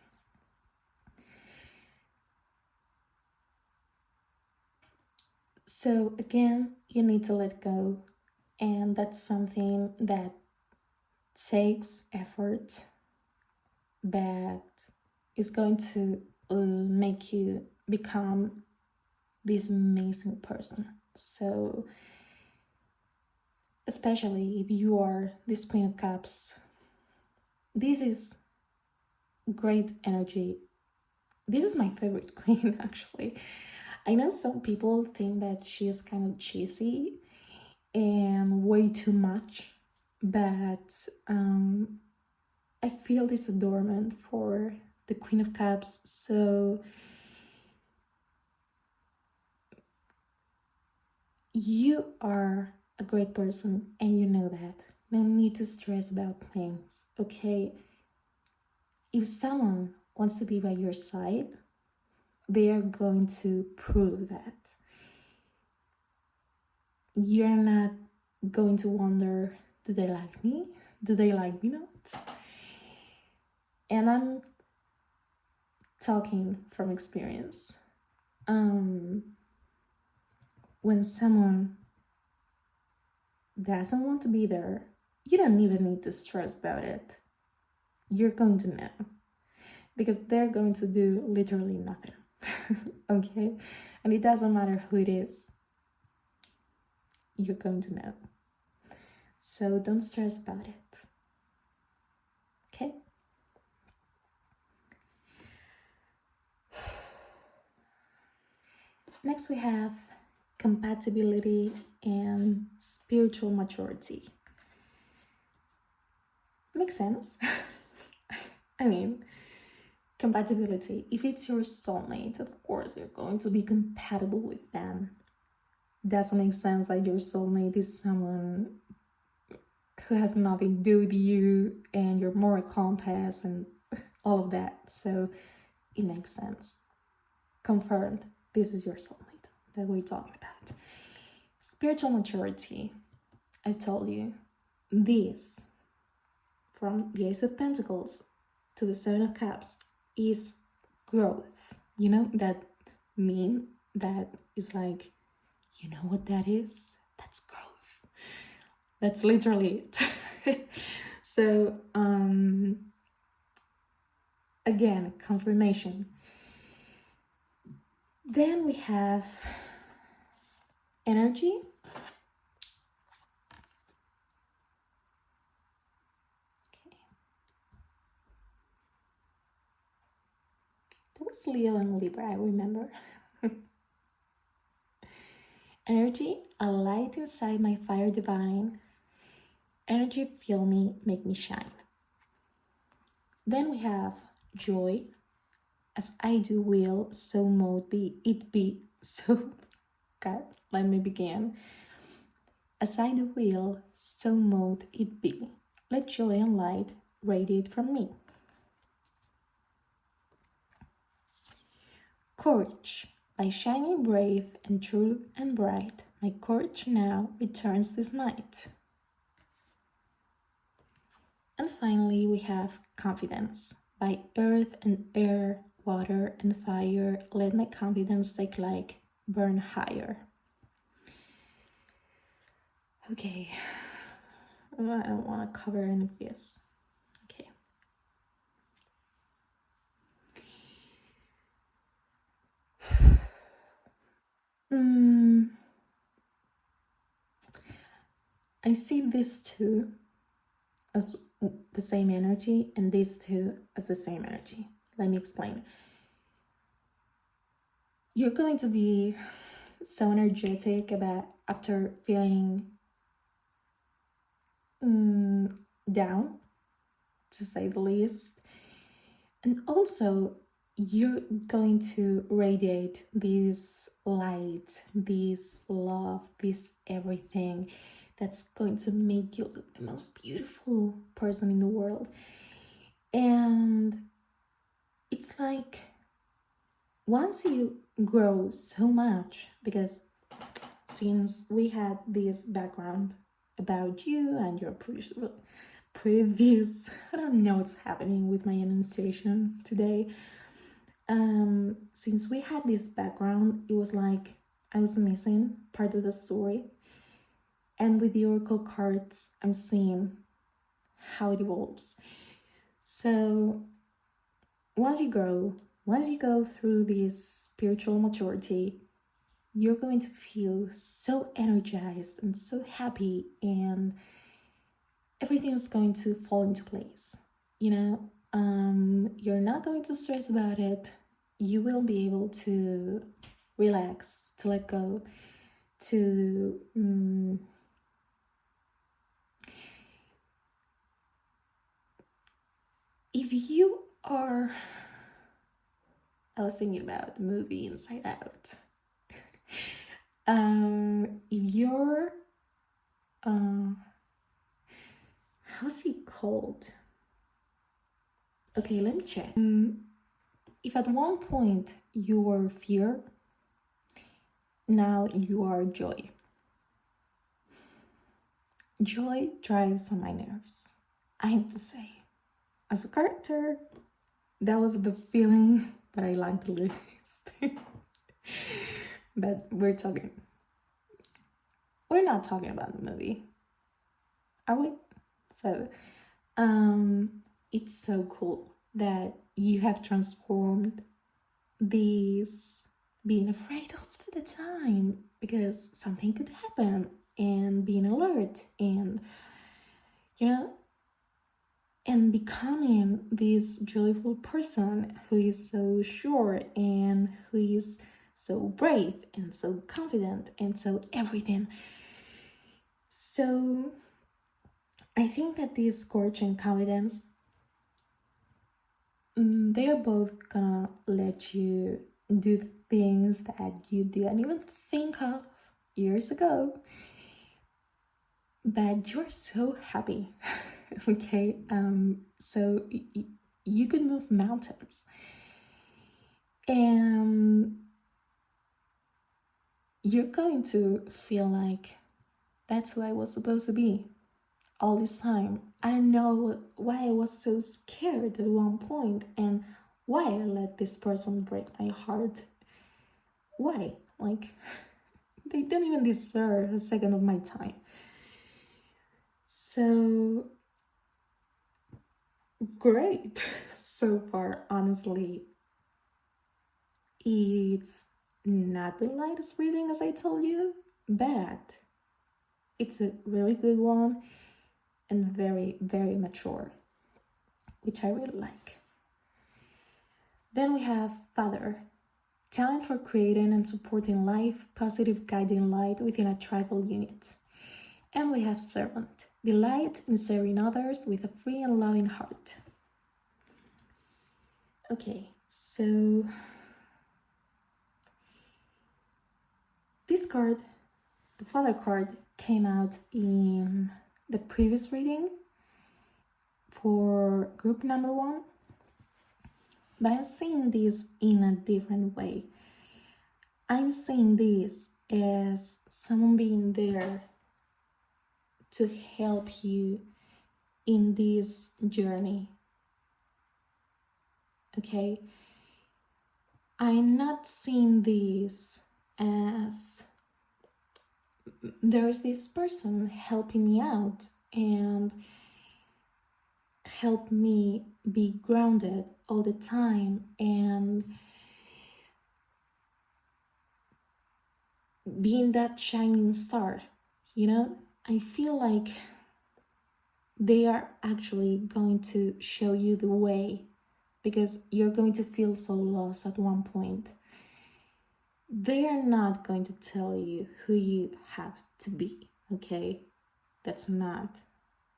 So again, you need to let go, and that's something that takes effort, that is going to make you become this amazing person. So especially if you are this Queen of Cups, this is great energy. This is my favorite queen, actually. I know some people think that she is kind of cheesy and way too much, but I feel this adornment for the Queen of Cups. So you are a great person, and you know that. No need to stress about things, okay? If someone wants to be by your side, they are going to prove that. You're not going to wonder, do they like me? Do they like me not? And I'm talking from experience. When someone doesn't want to be there, you don't even need to stress about it. You're going to know, because they're going to do literally nothing. Okay? And it doesn't matter who it is, you're going to know. So don't stress about it. Okay? Next we have compatibility and spiritual maturity. Makes sense. I mean, compatibility. If it's your soulmate, of course you're going to be compatible with them. Doesn't make sense that your soulmate is someone who has nothing to do with you, and you're more a compass and all of that. So it makes sense. confirmed this is your soulmate that we're talking about. Spiritual maturity. I told you, this from the Ace of Pentacles to the Seven of Cups is growth. You know that meme that is like, you know what that is? That's growth. That's literally it. So, again, confirmation. Then we have energy. Okay. That was Leo and Libra, I remember. Energy, a light inside my fire divine. Energy, feel me, make me shine. Then we have joy. As I do will, so mote be it be. So, God, let me begin. As I do will, so mote it be. Let joy and light radiate from me. Courage. By shining brave and true and bright, my courage now returns this night. And finally, we have confidence. By earth and air, water and fire, let my confidence like burn higher. Okay, I don't want to cover any of this. Okay. I see these two as the same energy and these two as the same energy. Let me explain. You're going to be so energetic about after feeling down, to say the least. And also, you're going to radiate this light, this love, this everything that's going to make you look the most beautiful person in the world. And it's like, once you grow so much, because since we had this background about you and your previous, I don't know what's happening with my enunciation today. Since we had this background, it was like I was missing part of the story. And with the oracle cards, I'm seeing how it evolves. So once you go through this spiritual maturity, you're going to feel so energized and so happy, and everything is going to fall into place. You know, you're not going to stress about it. You will be able to relax, to let go, to if you are, I was thinking about the movie Inside Out. If you're, how's it called? Okay, let me check. If at one point you were fear, now you are joy. Joy drives on my nerves, I have to say. As a character, that was the feeling that I liked the least. But we're not talking about the movie, are we? So, it's so cool that you have transformed this being afraid all the time because something could happen, and being alert, and you know, and becoming this joyful person who is so sure and who is so brave and so confident and so everything. So I think that this courage and confidence, they are both gonna let you do things that you didn't even think of years ago, but you're so happy. Okay, so you could move mountains, and you're going to feel like that's who I was supposed to be all this time. I don't know why I was so scared at one point and why I let this person break my heart. Why? Like, they don't even deserve a second of my time. So, great so far, honestly. It's not the lightest reading, as I told you, but it's a really good one and very, very mature, which I really like. Then we have Father, talent for creating and supporting life, positive guiding light within a tribal unit. And we have Servant, delight in serving others with a free and loving heart. Okay, so this card, the Father card, came out in the previous reading for group number 1, but I'm seeing this in a different way. I'm seeing this as someone being there to help you in this journey. Okay? I'm not seeing this as there's this person helping me out and help me be grounded all the time and being that shining star, you know? I feel like they are actually going to show you the way, because you're going to feel so lost at one point. They are not going to tell you who you have to be, okay? That's not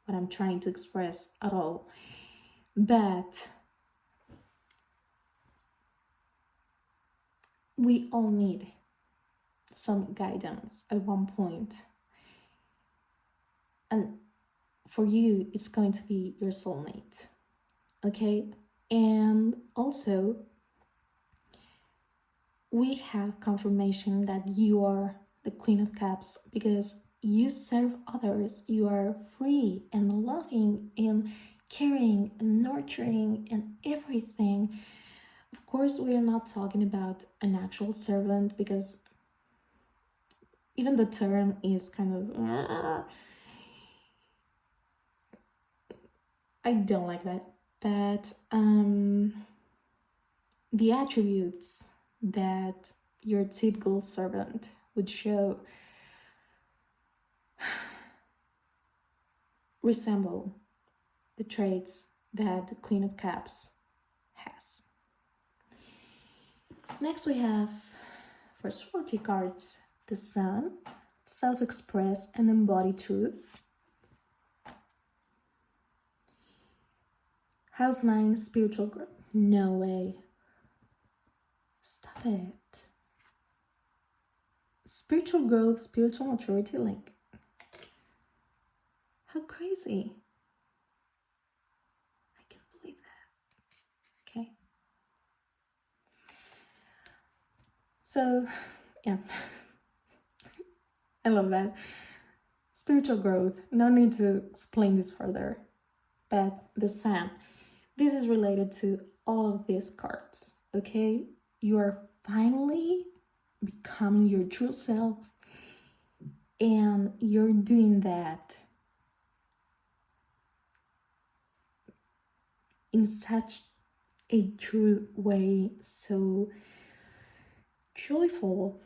what I'm trying to express at all. But we all need some guidance at one point. And for you, it's going to be your soulmate, okay? And also, we have confirmation that you are the Queen of Cups because you serve others. You are free and loving and caring and nurturing and everything. Of course, we are not talking about an actual servant, because even the term is kind of... I don't like that. But the attributes that your typical servant would show resemble the traits that the Queen of Cups has. Next we have, for astrology cards, the Sun, self-express and embody truth. House 9, spiritual growth. No way. Stop it. Spiritual growth, spiritual maturity, like, how crazy. I can't believe that. Okay. So, yeah. I love that. Spiritual growth. No need to explain this further. But the Sun, this is related to all of these cards, okay? You are finally becoming your true self, and you're doing that in such a true way, so joyful,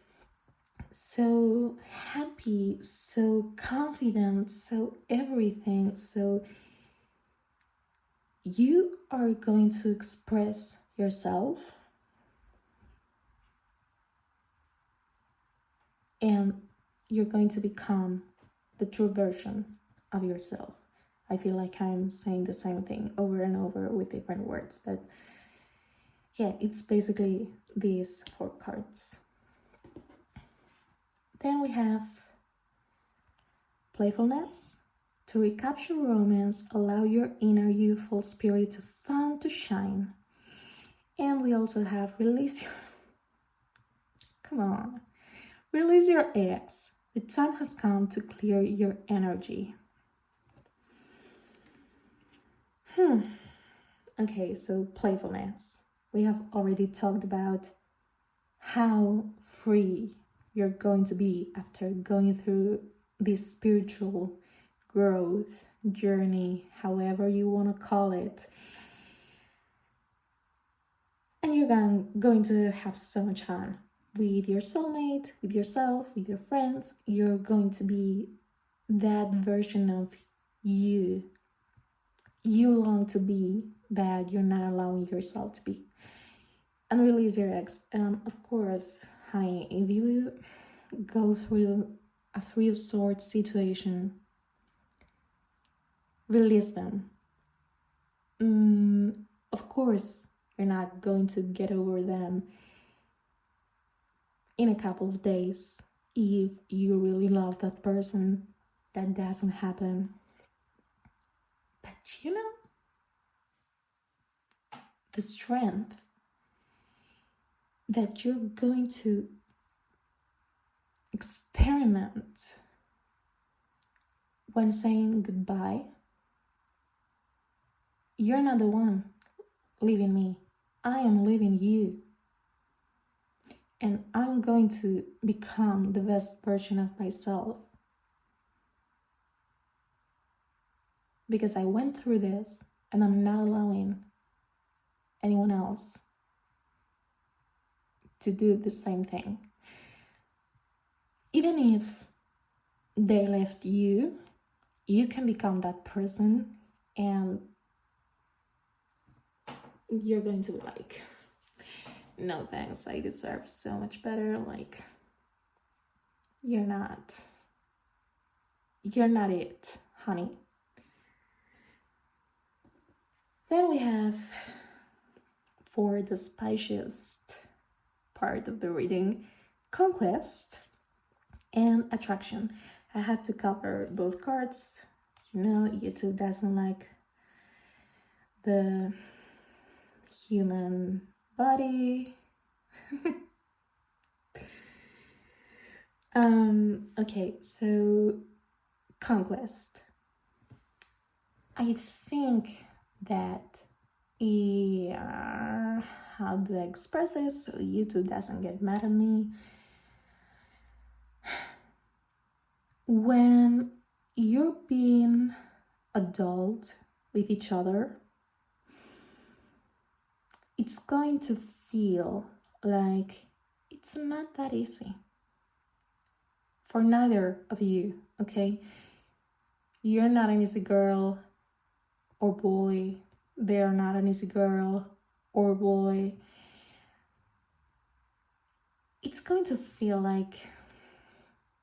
so happy, so confident, so everything. So you are going to express yourself, and you're going to become the true version of yourself. I feel like I'm saying the same thing over and over with different words, but yeah, it's basically these 4 cards. Then we have playfulness. To recapture romance, allow your inner youthful spirit to fun to shine. And we also have release your... Come on. Release your ex. The time has come to clear your energy. Okay, so playfulness. We have already talked about how free you're going to be after going through this spiritual growth journey, however you want to call it. And you're going to have so much fun with your soulmate, with yourself, with your friends. You're going to be that version of you long to be, that you're not allowing yourself to be. And release your ex. Of course, honey, if you go through a Three of Swords situation, release them. Of course, you're not going to get over them in a couple of days. If you really love that person, that doesn't happen. But you know, the strength that you're going to experiment when saying goodbye. You're not the one leaving me. I am leaving you. And I'm going to become the best version of myself. Because I went through this and I'm not allowing anyone else to do the same thing. Even if they left you, you can become that person and you're going to be like, no thanks, I deserve so much better. Like, you're not it, honey. Then we have, for the spiciest part of the reading, conquest and attraction. I had to cover both cards. You know, YouTube doesn't like the human body. Okay, so conquest. I think that, how do I express this so YouTube doesn't get mad at me? When you're being adult with each other, it's going to feel like it's not that easy for neither of you, okay? You're not an easy girl or boy. They're not an easy girl or boy. It's going to feel like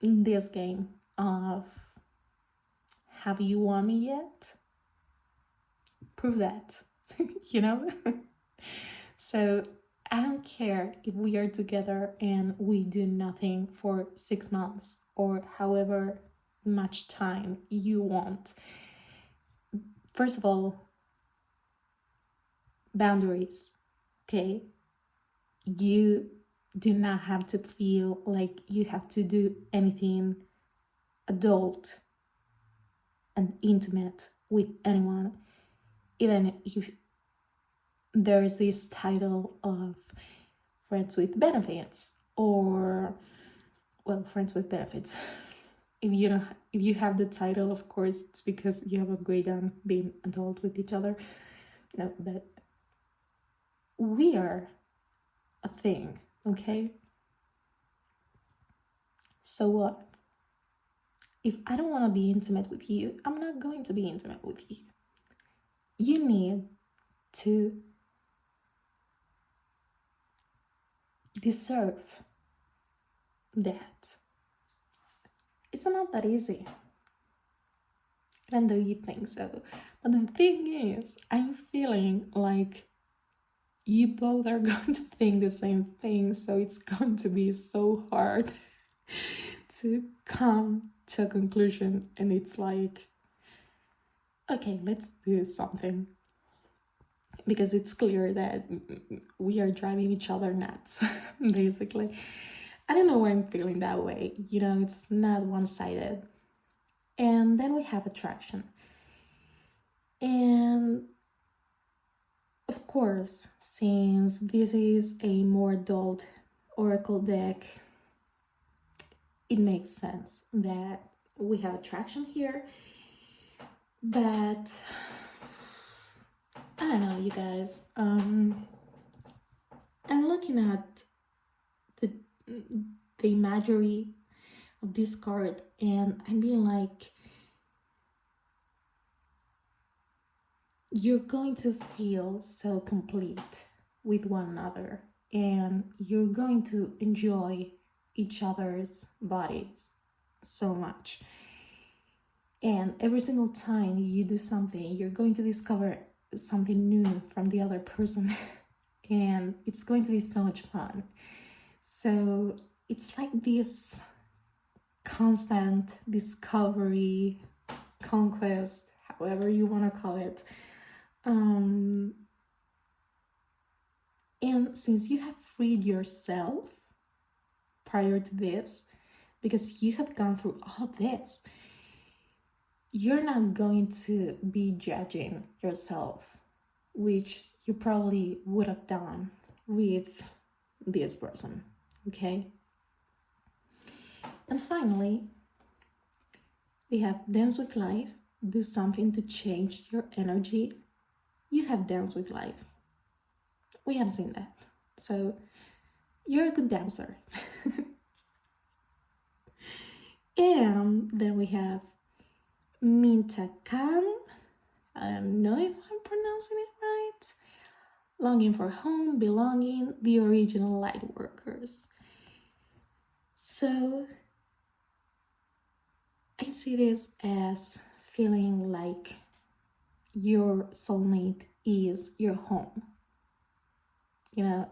in this game of, have you won me yet? Prove that, you know? So I don't care if we are together and we do nothing for 6 months or however much time you want. First of all, boundaries, okay? You do not have to feel like you have to do anything adult and intimate with anyone, even if there's this title of friends with benefits, or, well, friends with benefits. If you have the title, of course, it's because you have agreed on being adult with each other. No, but we are a thing, okay? So what? If I don't want to be intimate with you, I'm not going to be intimate with you. You need to deserve that. It's not that easy, even though you think so. But the thing is, I'm feeling like you both are going to think the same thing, so it's going to be so hard to come to a conclusion. And it's like, okay, let's do something, because it's clear that we are driving each other nuts, basically. I don't know why I'm feeling that way. You know, it's not one-sided. And then we have attraction. And of course, since this is a more adult oracle deck, it makes sense that we have attraction here. But I don't know, you guys. I'm looking at the imagery of this card, and I'm being like, you're going to feel so complete with one another, and you're going to enjoy each other's bodies so much. And every single time you do something, you're going to discover something new from the other person. And it's going to be so much fun. So it's like this constant discovery, conquest, however you want to call it. And since you have freed yourself prior to this, because you have gone through all this, you're not going to be judging yourself, which you probably would have done with this person, okay? And finally, we have dance with life. Do something to change your energy. You have danced with life. We have seen that. So you're a good dancer. And then we have Mintakan. I don't know if I'm pronouncing it right. Longing for home, belonging, the original light workers. So I see this as feeling like your soulmate is your home. You know,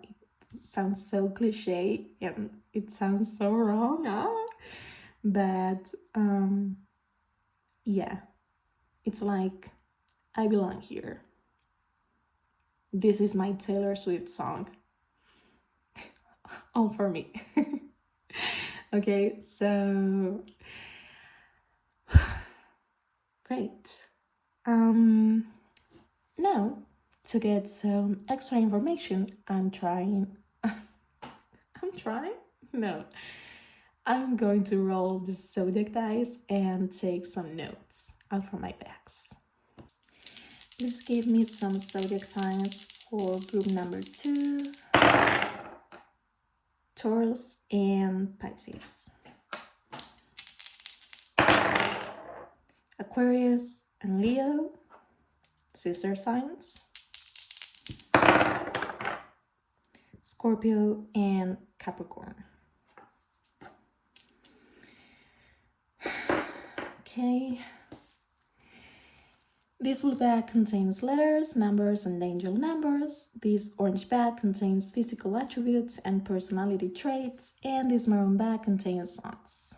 it sounds so cliche and it sounds so wrong, but yeah, it's like I belong here. This is my Taylor Swift song. All for me. Okay, so great. Now, to get some extra information, I'm going to roll the zodiac dice and take some notes out from my bags. This gave me some zodiac signs for group number 2, Taurus and Pisces. Aquarius and Leo, sister signs. Scorpio and Capricorn. Okay. This blue bag contains letters, numbers, and angel numbers. This orange bag contains physical attributes and personality traits. And this maroon bag contains songs.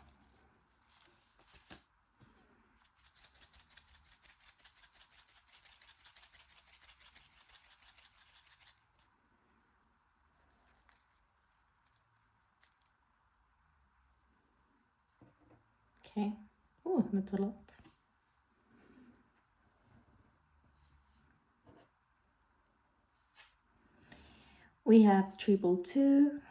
Okay. Oh, that's a lot. We have 222,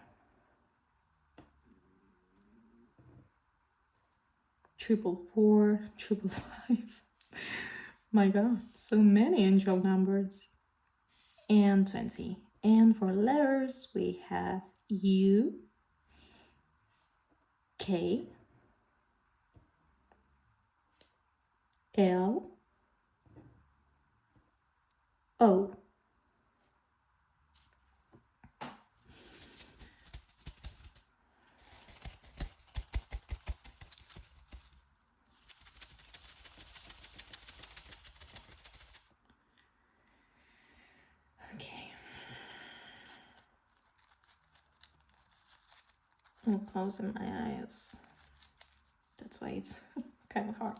444, 555. My God, so many angel numbers. And 20. And for letters, we have U, K, L, O. Okay. I'm closing my eyes. That's why it's kind of hard.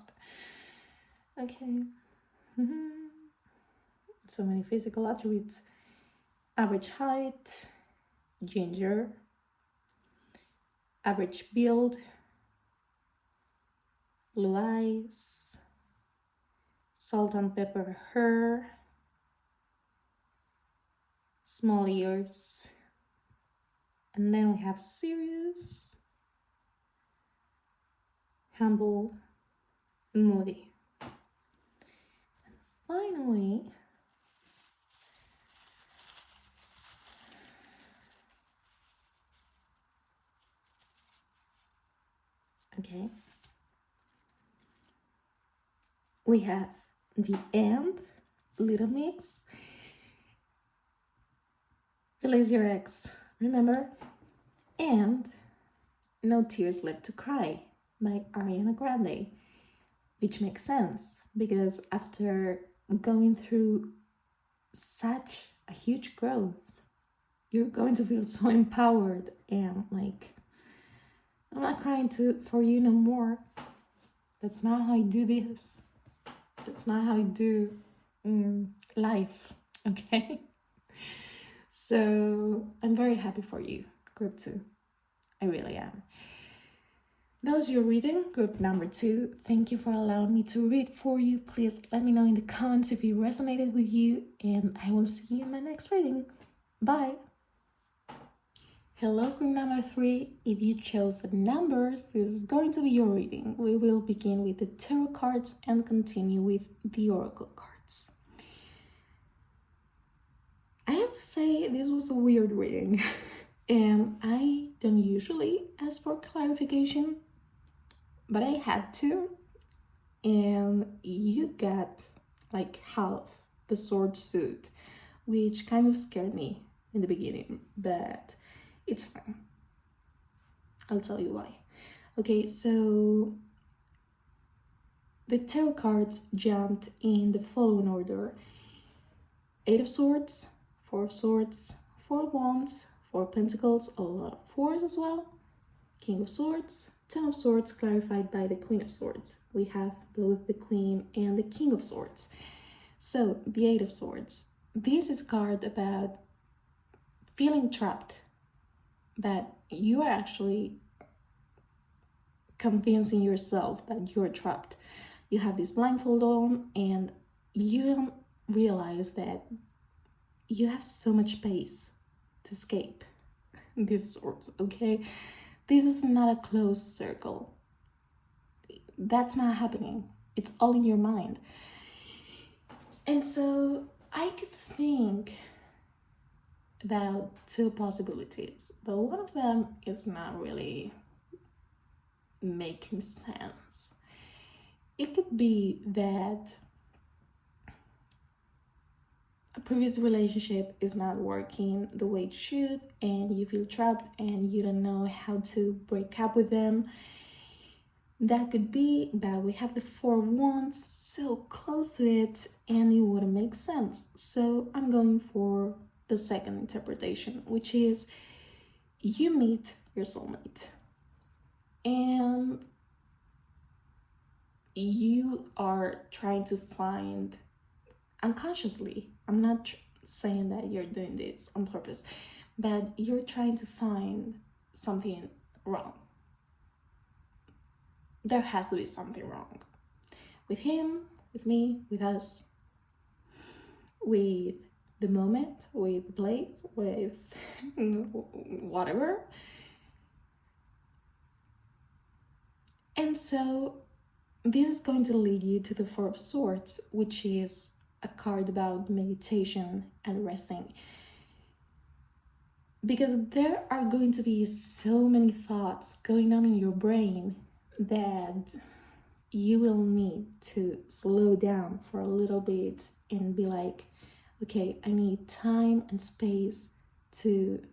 Okay. So many physical attributes. Average height, ginger, average build, blue eyes, salt and pepper hair, small ears, and then we have serious, humble, moody. And finally, okay, we have the end, little mix, release your ex, remember, and No Tears Left to Cry by Ariana Grande, which makes sense because after going through such a huge growth, you're going to feel so empowered and like, I'm not crying for you no more. That's not how I do this. That's not how I do life, okay? So I'm very happy for you, group 2. I really am. That was your reading, group number 2. Thank you for allowing me to read for you. Please let me know in the comments if it resonated with you, and I will see you in my next reading. Bye. Hello, group number 3. If you chose the numbers, this is going to be your reading. We will begin with the tarot cards and continue with the oracle cards. I have to say, this was a weird reading, and I don't usually ask for clarification, but I had to, and you got like half the sword suit, which kind of scared me in the beginning, but it's fine. I'll tell you why. Okay, so the tarot cards jumped in the following order: 8 of Swords, 4 of Swords, 4 of Wands, 4 of Pentacles, a lot of 4s as well, King of Swords, 10 of Swords clarified by the Queen of Swords. We have both the Queen and the King of Swords. So, the 8 of Swords. This is a card about feeling trapped, that you are actually convincing yourself that you're trapped. You have this blindfold on and you don't realize that you have so much space to escape this sort, okay? This is not a closed circle. That's not happening. It's all in your mind. And so I could think about 2 possibilities, but one of them is not really making sense. It could be that a previous relationship is not working the way it should and you feel trapped and you don't know how to break up with them. That could be, but we have the 4 of Wands so close to it and it wouldn't make sense. So I'm going for the second interpretation, which is you meet your soulmate and you are trying to find unconsciously, I'm not saying that you're doing this on purpose, but you're trying to find something wrong. There has to be something wrong with him, with me, with us, with the moment, with the place, with whatever. And so this is going to lead you to the 4 of Swords, which is a card about meditation and resting. Because there are going to be so many thoughts going on in your brain that you will need to slow down for a little bit and be like, okay, I need time and space to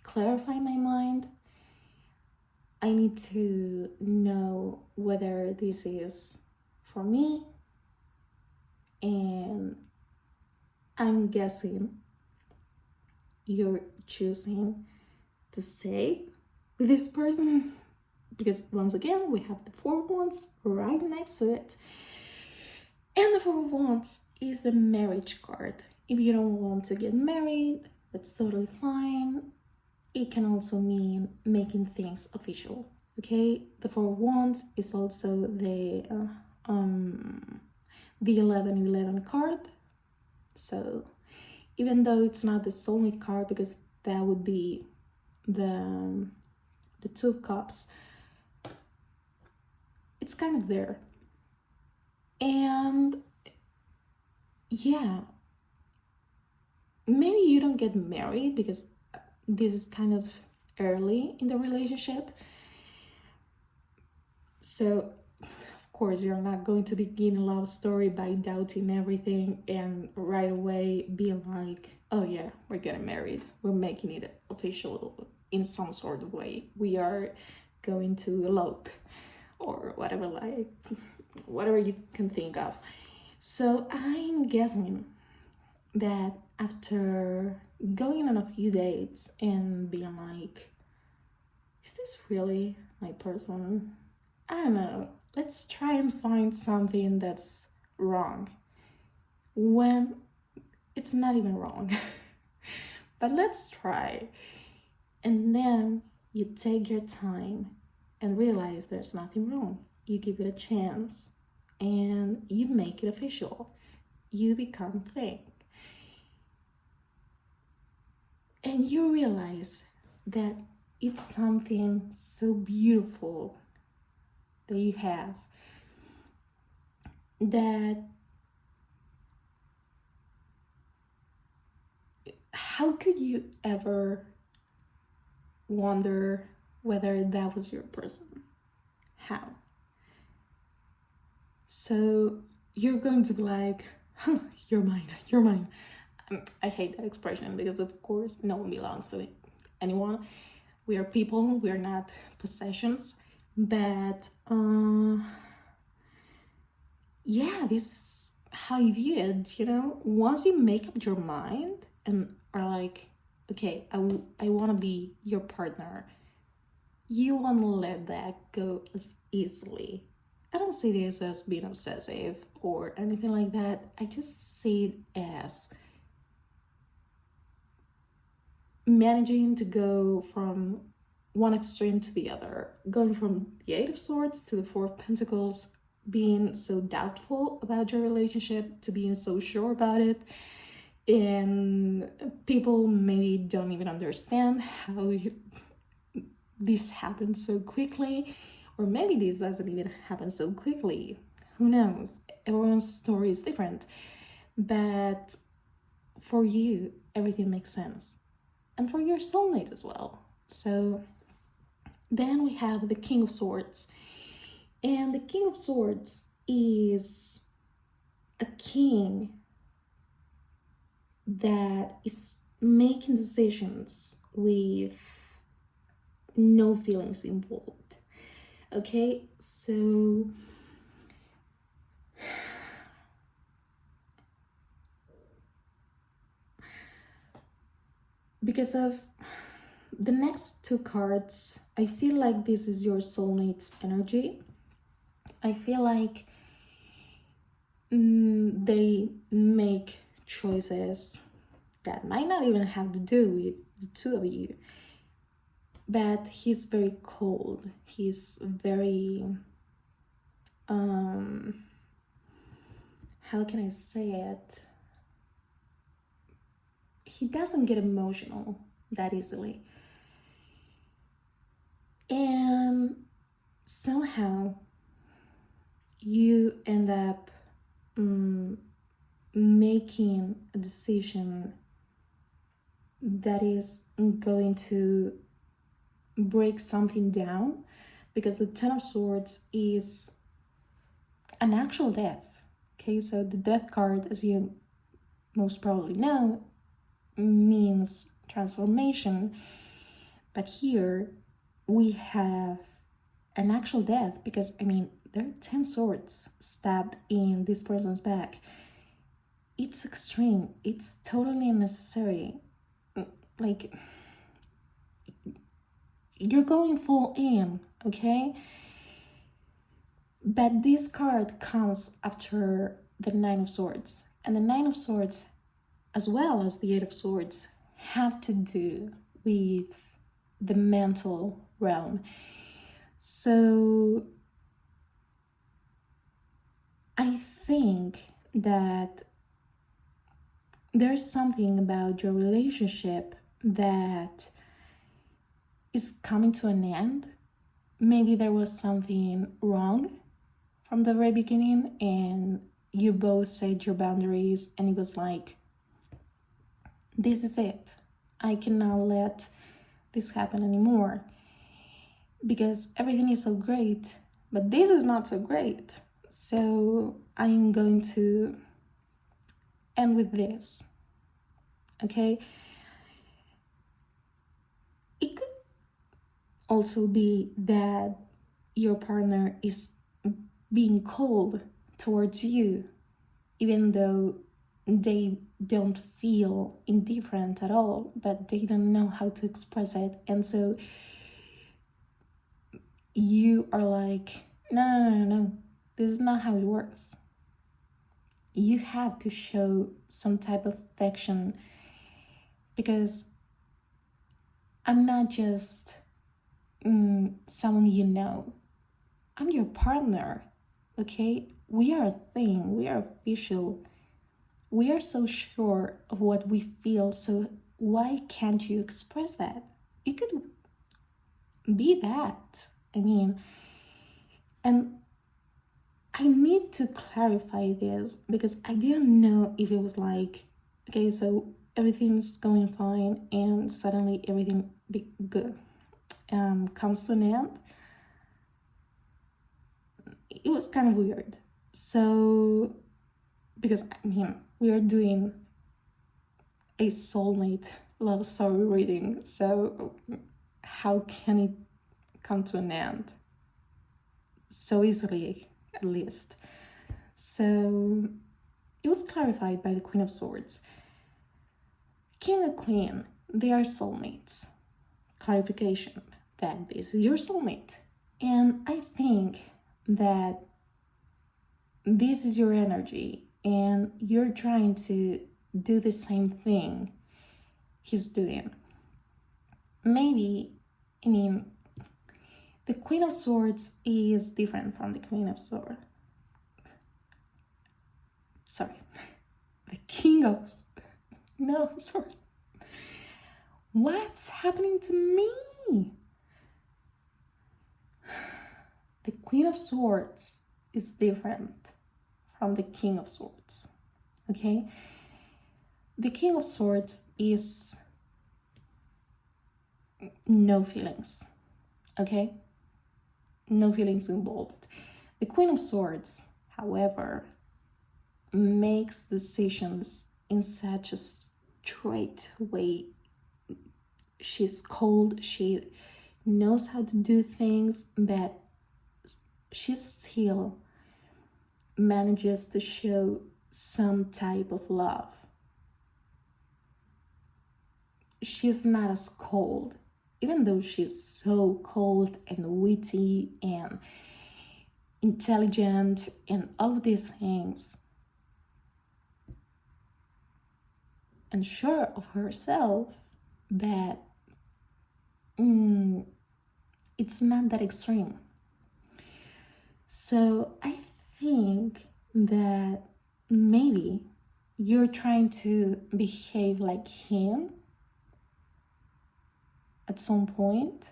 clarify my mind. I need to know whether this is for me. And I'm guessing you're choosing to stay with this person because once again, we have the 4 of Wands right next to it. And the 4 of Wands is the marriage card. If you don't want to get married, that's totally fine. it can also mean making things official. Okay, the Four of Wands is also the 1111 card. So even though it's not the soulmate card, because that would be the Two of Cups, it's kind of there. And yeah, maybe you don't get married because this is kind of early in the relationship. So of course you're not going to begin a love story by doubting everything and right away being like, oh yeah, we're getting married, we're making it official in some sort of way, we are going to elope or whatever, like whatever you can think of. So I'm guessing that after going on a few dates and being like, is this really my person? I don't know, let's try and find something that's wrong when it's not even wrong. But let's try. And then you take your time and realize there's nothing wrong. You give it a chance and you make it official. You become a thing. And you realize that it's something so beautiful that you have, that how could you ever wonder whether that was your person? How? So you're going to be like, huh, you're mine, you're mine. I hate that expression because of course no one belongs to anyone. We are people, we are not possessions. But yeah, this is how you view it, you know? Once you make up your mind and are like, okay, I want to be your partner, you won't let that go as easily. I don't see this as being obsessive or anything like that. I just see it as managing to go from one extreme to the other, going from the Eight of Swords to the Four of Pentacles, being so doubtful about your relationship to being so sure about it. And people maybe don't even understand how this happens so quickly, or maybe this doesn't even happen so quickly. Who knows? Everyone's story is different. But for you, everything makes sense. And for your soulmate as well. So then we have the King of Swords. And the King of Swords is a king that is making decisions with no feelings involved. Okay, so because of the next two cards, I feel like this is your soulmate's energy. I feel like they make choices that might not even have to do with the two of you. But he's very cold. He's very, how can I say it? He doesn't get emotional that easily. And somehow you end up making a decision that is going to break something down, because the Ten of Swords is an actual death. Okay, so the death card, as you most probably know, means transformation. But here we have an actual death, because I mean, there are 10 swords stabbed in this person's back. It's extreme. It's totally unnecessary. Like, you're going full in, okay? But this card comes after the Nine of Swords. And the Nine of Swords, as well as the Eight of Swords, have to do with the mental realm. So I think that there's something about your relationship that is coming to an end. Maybe there was something wrong from the very beginning and you both set your boundaries and it was like, this is it. I cannot let this happen anymore because everything is so great, but this is not so great. So I'm going to end with this, okay? It could also be that your partner is being cold towards you, even though they don't feel indifferent at all, but they don't know how to express it. And so you are like, no, this is not how it works. You have to show some type of affection because I'm not just someone you know. I'm your partner, okay? We are a thing, we are official. We are so sure of what we feel, so why can't you express that? It could be that. And I need to clarify this because I didn't know if it was like, okay, so everything's going fine and suddenly everything good comes to an end. It was kind of weird. So, because we are doing a soulmate love story reading, so how can it come to an end so easily, at least? So it was clarified by the Queen of Swords. King and Queen, they are soulmates. Clarification that this is your soulmate. And I think that this is your energy and you're trying to do the same thing he's doing. Maybe, the Queen of Swords is different from the Queen of Swords. Sorry, the King of... No, sorry. What's happening to me? The Queen of Swords is different from the King of Swords, okay? The King of Swords is no feelings, okay? No feelings involved. The Queen of Swords, however, makes decisions in such a straight way. She's cold, she knows how to do things, but she still manages to show some type of love. She's not as cold, even though she's so cold and witty and intelligent and all of these things, and sure of herself, but it's not that extreme. So I think that maybe you're trying to behave like him at some point,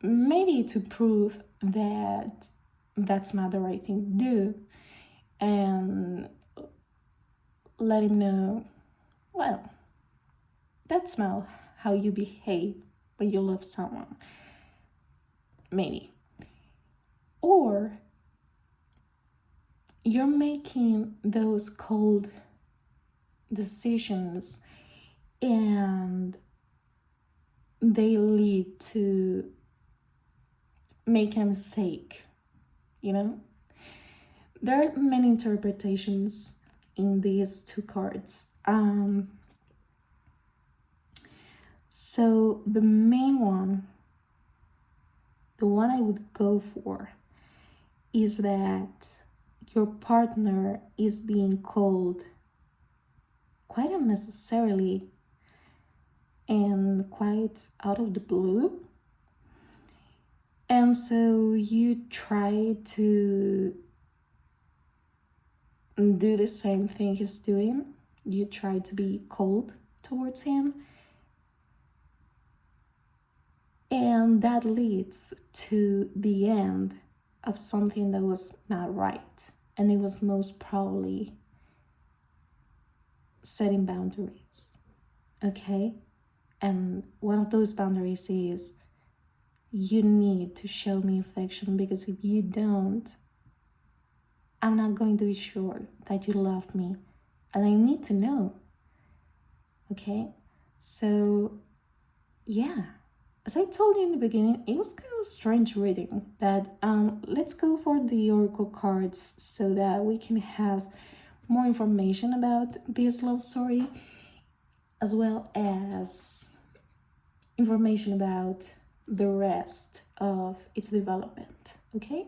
maybe to prove that that's not the right thing to do, and let him know, well, that's not how you behave when you love someone, maybe. Or you're making those cold decisions and they lead to making a mistake, There are many interpretations in these two cards. So the main one, the one I would go for, is that your partner is being cold quite unnecessarily and quite out of the blue. And so you try to do the same thing he's doing. You try to be cold towards him. And that leads to the end of something that was not right. And it was most probably setting boundaries. Okay? And one of those boundaries is you need to show me affection, because if you don't, I'm not going to be sure that you love me. And I need to know. Okay? So, yeah. As I told you in the beginning, it was kind of strange reading, but let's go for the oracle cards so that we can have more information about this love story, as well as information about the rest of its development. Okay?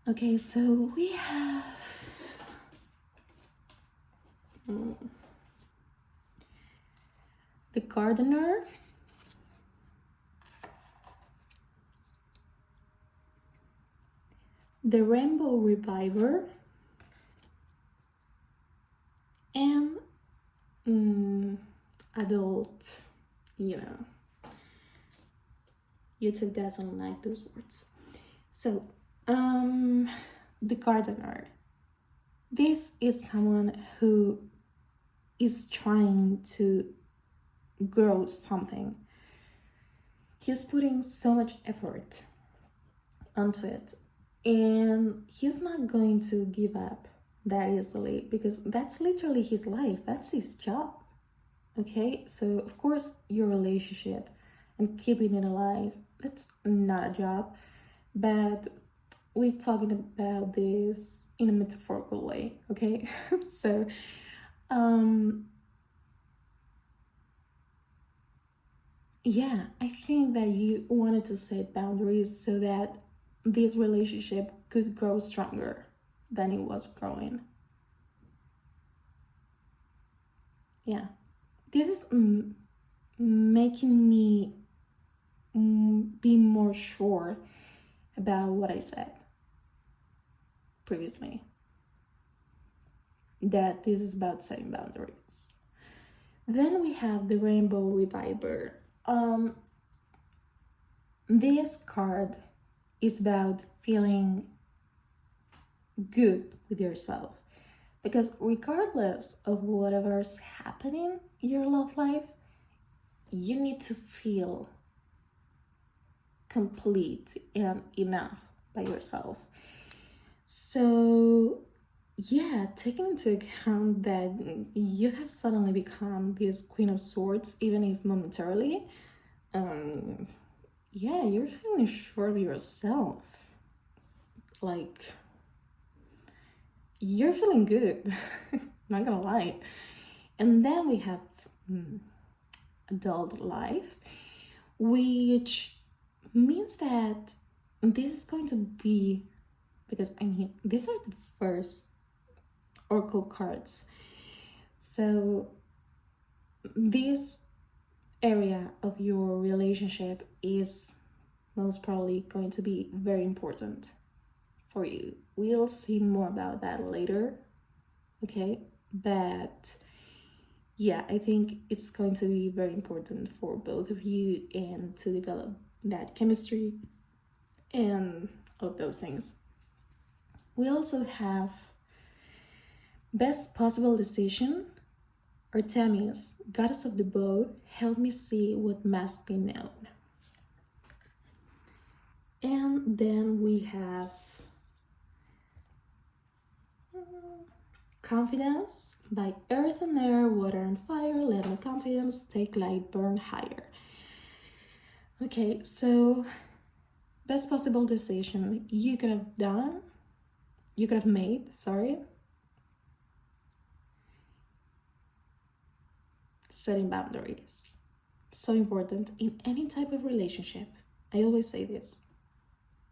Okay, so we have the gardener, the rainbow reviver, and adult, YouTube doesn't like those words. So, the gardener. This is someone who is trying to grow something. He's putting so much effort onto it, and he's not going to give up that easily, because that's literally his life. That's his job. Okay, so of course your relationship and keeping it alive, that's not a job, but we're talking about this in a metaphorical way. Okay. So yeah, I think that you wanted to set boundaries so that this relationship could grow stronger than it was growing. Yeah, this is making me be more sure about what I said previously, that this is about setting boundaries. Then we have the rainbow reviver. This card is about feeling good with yourself, because regardless of whatever's happening in your love life, you need to feel complete and enough by yourself. So yeah, taking into account that you have suddenly become this Queen of Swords, even if momentarily, yeah, you're feeling sure of yourself. Like, you're feeling good. Not gonna lie. And then we have adult life, which means that this is going to be, because these are the first oracle cards, so this area of your relationship is most probably going to be very important for you. We'll see more about that later, okay? But yeah, I think it's going to be very important for both of you, and to develop that chemistry and all of those things. We also have best possible decision. Artemis, goddess of the bow, help me see what must be known. And then we have confidence, by earth and air, water and fire, let my confidence take light, burn higher. Okay, so best possible decision you could have made, setting boundaries. So important in any type of relationship. I always say this.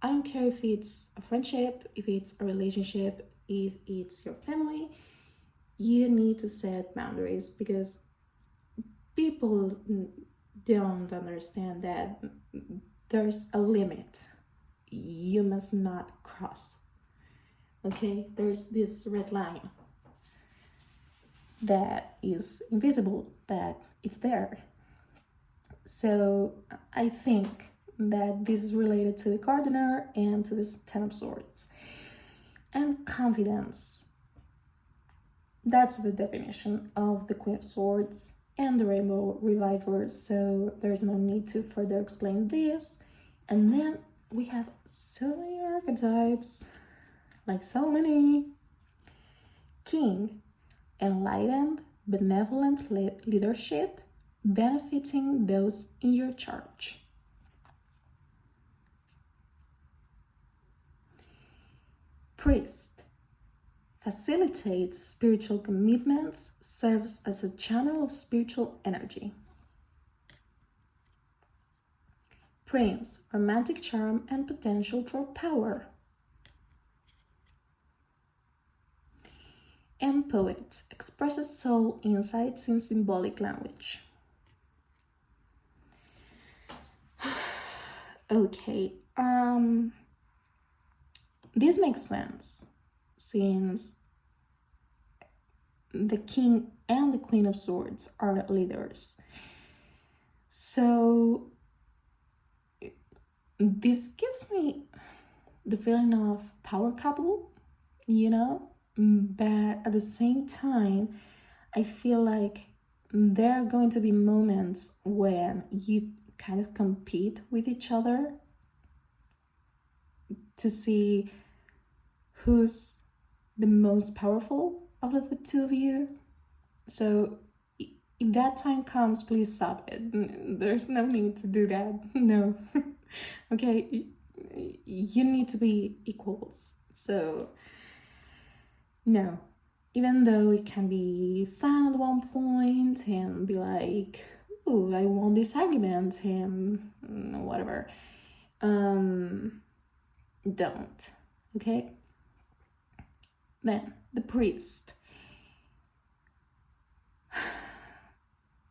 I don't care if it's a friendship, if it's a relationship, if it's your family, you need to set boundaries because people don't understand that there's a limit you must not cross. Okay, there's this red line that is invisible, but it's there. So I think that this is related to the gardener and to this Ten of Swords. And confidence. That's the definition of the Queen of Swords and the Rainbow Reviver, so there's no need to further explain this. And then we have so many archetypes, like so many. King, enlightened, benevolent leadership, benefiting those in your charge. Priest, facilitates spiritual commitments, serves as a channel of spiritual energy. Prince, romantic charm and potential for power. And poet, expresses soul insights in symbolic language. Okay, this makes sense since the King and the Queen of Swords are leaders. So this gives me the feeling of power couple, you know? But at the same time, I feel like there are going to be moments when you kind of compete with each other to see who's the most powerful out of the two of you. So if that time comes, please stop it. There's no need to do that. No. Okay, you need to be equals. So no, even though it can be fun at one point and be like, ooh, I won this argument and whatever. Don't, okay? Then, the priest.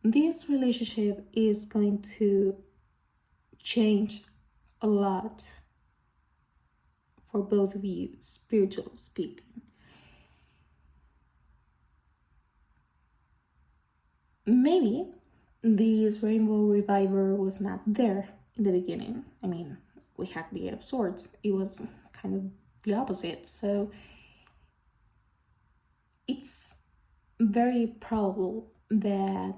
This relationship is going to change a lot for both of you, spiritually speaking. Maybe this Rainbow Reviver was not there in the beginning. I mean, we had the Eight of Swords. It was kind of the opposite. So it's very probable that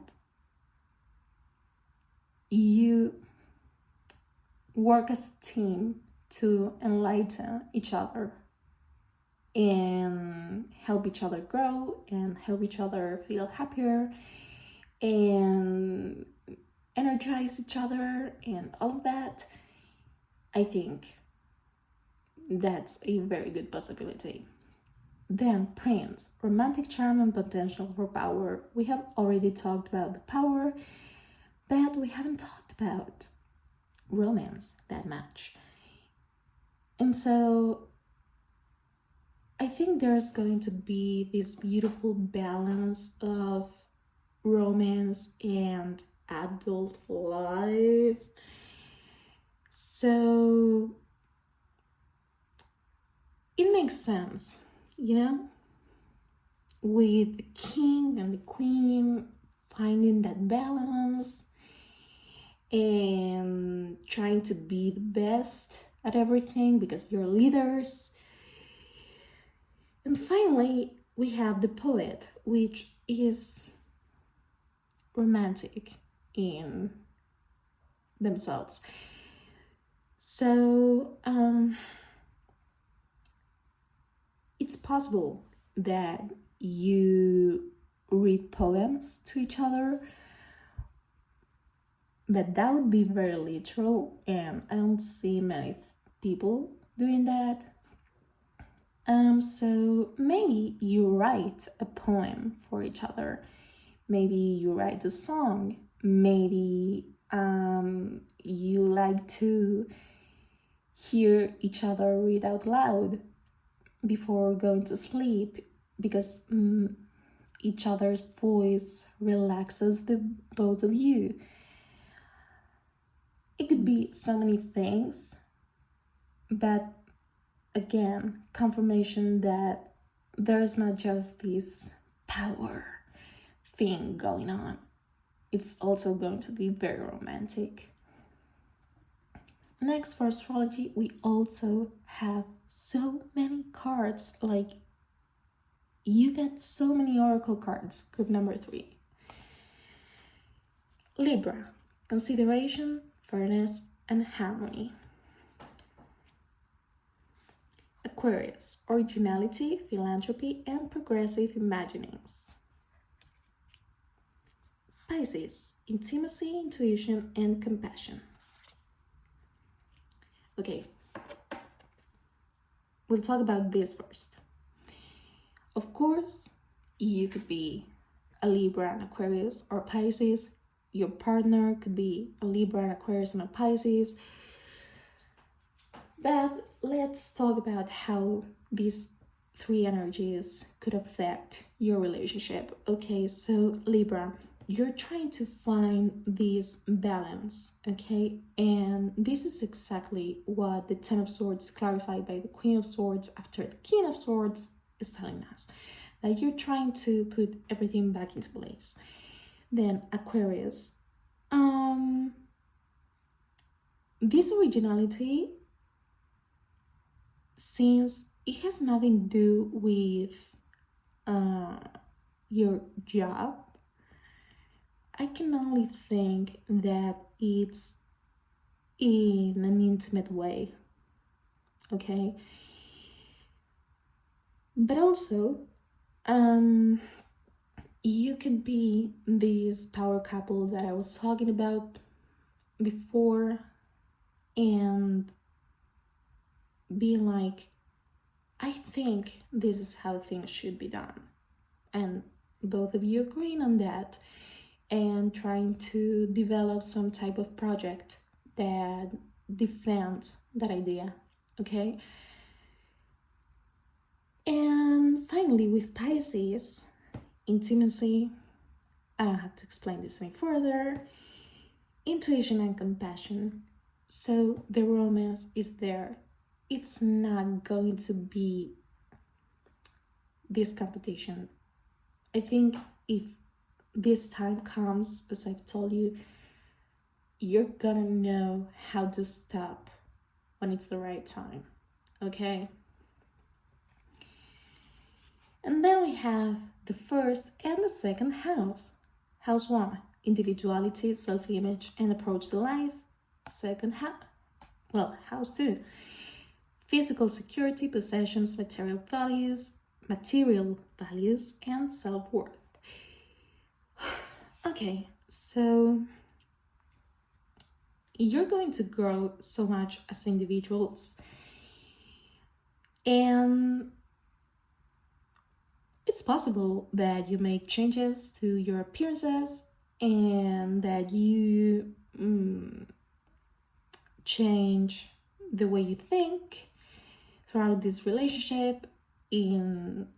you work as a team to enlighten each other and help each other grow and help each other feel happier and energize each other and all of that. I think that's a very good possibility. Then Prince, romantic charm and potential for power. We have already talked about the power, but we haven't talked about romance that much. And so I think there's going to be this beautiful balance of romance and adult life. So it makes sense, you know, with the king and the queen finding that balance and trying to be the best at everything because you're leaders. And finally, we have the poet, which is romantic in themselves. So it's possible that you read poems to each other, but that would be very literal, and I don't see many people doing that. So maybe you write a poem for each other. Maybe you write a song. Maybe you like to hear each other read out loud before going to sleep because each other's voice relaxes the both of you. It could be so many things, but again, confirmation that there's not just this power thing going on. It's also going to be very romantic. Next, for astrology, we also have so many cards. Like, you get so many oracle cards. Group number 3. Libra, consideration, fairness, and harmony. Aquarius, originality, philanthropy, and progressive imaginings. Pisces, intimacy, intuition, and compassion. Okay, we'll talk about this first. Of course, you could be a Libra and Aquarius or Pisces. Your partner could be a Libra, and Aquarius, and a Pisces. But let's talk about how these 3 energies could affect your relationship. Okay, so Libra, you're trying to find this balance, okay? And this is exactly what the 10 of Swords clarified by the Queen of Swords after the King of Swords is telling us. That you're trying to put everything back into place. Then Aquarius, this originality, since it has nothing to do with your job, I can only think that it's in an intimate way, okay? But also, you could be this power couple that I was talking about before and being like, I think this is how things should be done. And both of you agreeing on that and trying to develop some type of project that defends that idea, okay? And finally, with Pisces, intimacy, I don't have to explain this any further, intuition and compassion. So the romance is there. It's not going to be this competition. I think if this time comes, as I've told you, you're gonna know how to stop when it's the right time, okay? And then we have the first and the second house. House 1, individuality, self-image, and approach to life. House 2, physical security, possessions, material values, and self-worth. Okay, so you're going to grow so much as individuals, and it's possible that you make changes to your appearances and that you change the way you think throughout this relationship in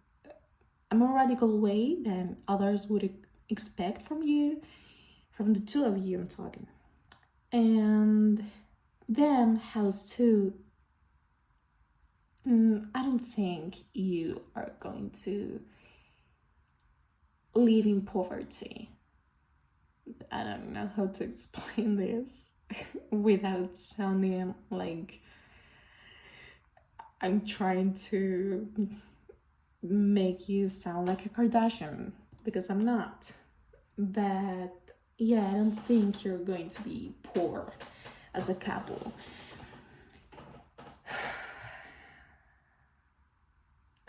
a more radical way than others would expect from you, from the 2 of you I'm talking. And then house 2, I don't think you are going to live in poverty. I don't know how to explain this without sounding like I'm trying to make you sound like a Kardashian, because I'm not. But yeah, I don't think you're going to be poor as a couple.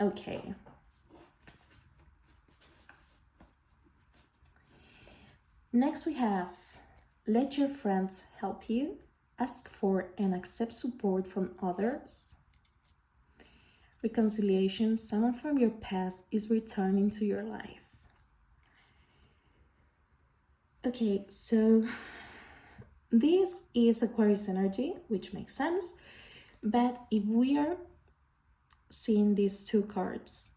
Okay. Next we have let your friends help you, ask for and accept support from others. Reconciliation, someone from your past is returning to your life. Okay, so this is Aquarius energy, which makes sense. But if we are seeing these 2 cards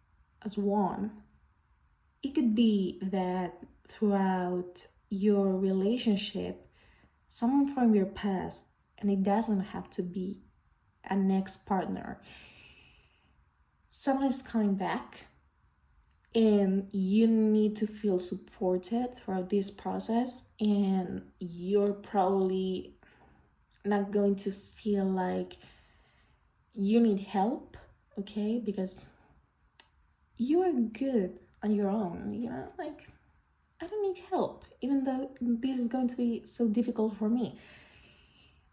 as one, It could be that throughout your relationship, someone from your past, and it doesn't have to be an ex-partner, someone is coming back and you need to feel supported throughout this process, and you're probably not going to feel like you need help, okay? Because you are good on your own, you know, like, I don't need help, even though this is going to be so difficult for me.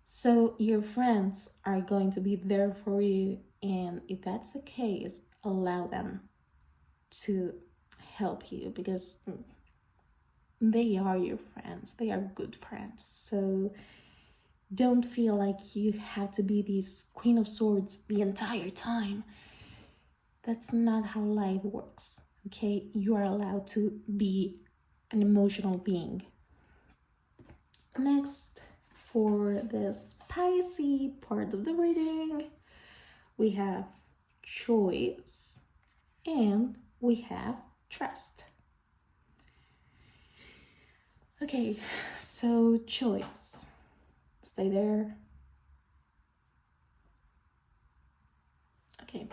So your friends are going to be there for you, and if that's the case, allow them to help you, because they are your friends, they are good friends. So don't feel like you have to be this Queen of Swords the entire time. That's not how life works, okay? You are allowed to be an emotional being. Next, for the spicy part of the reading, we have choice and we have trust. Okay, so choice. Stay there. Okay.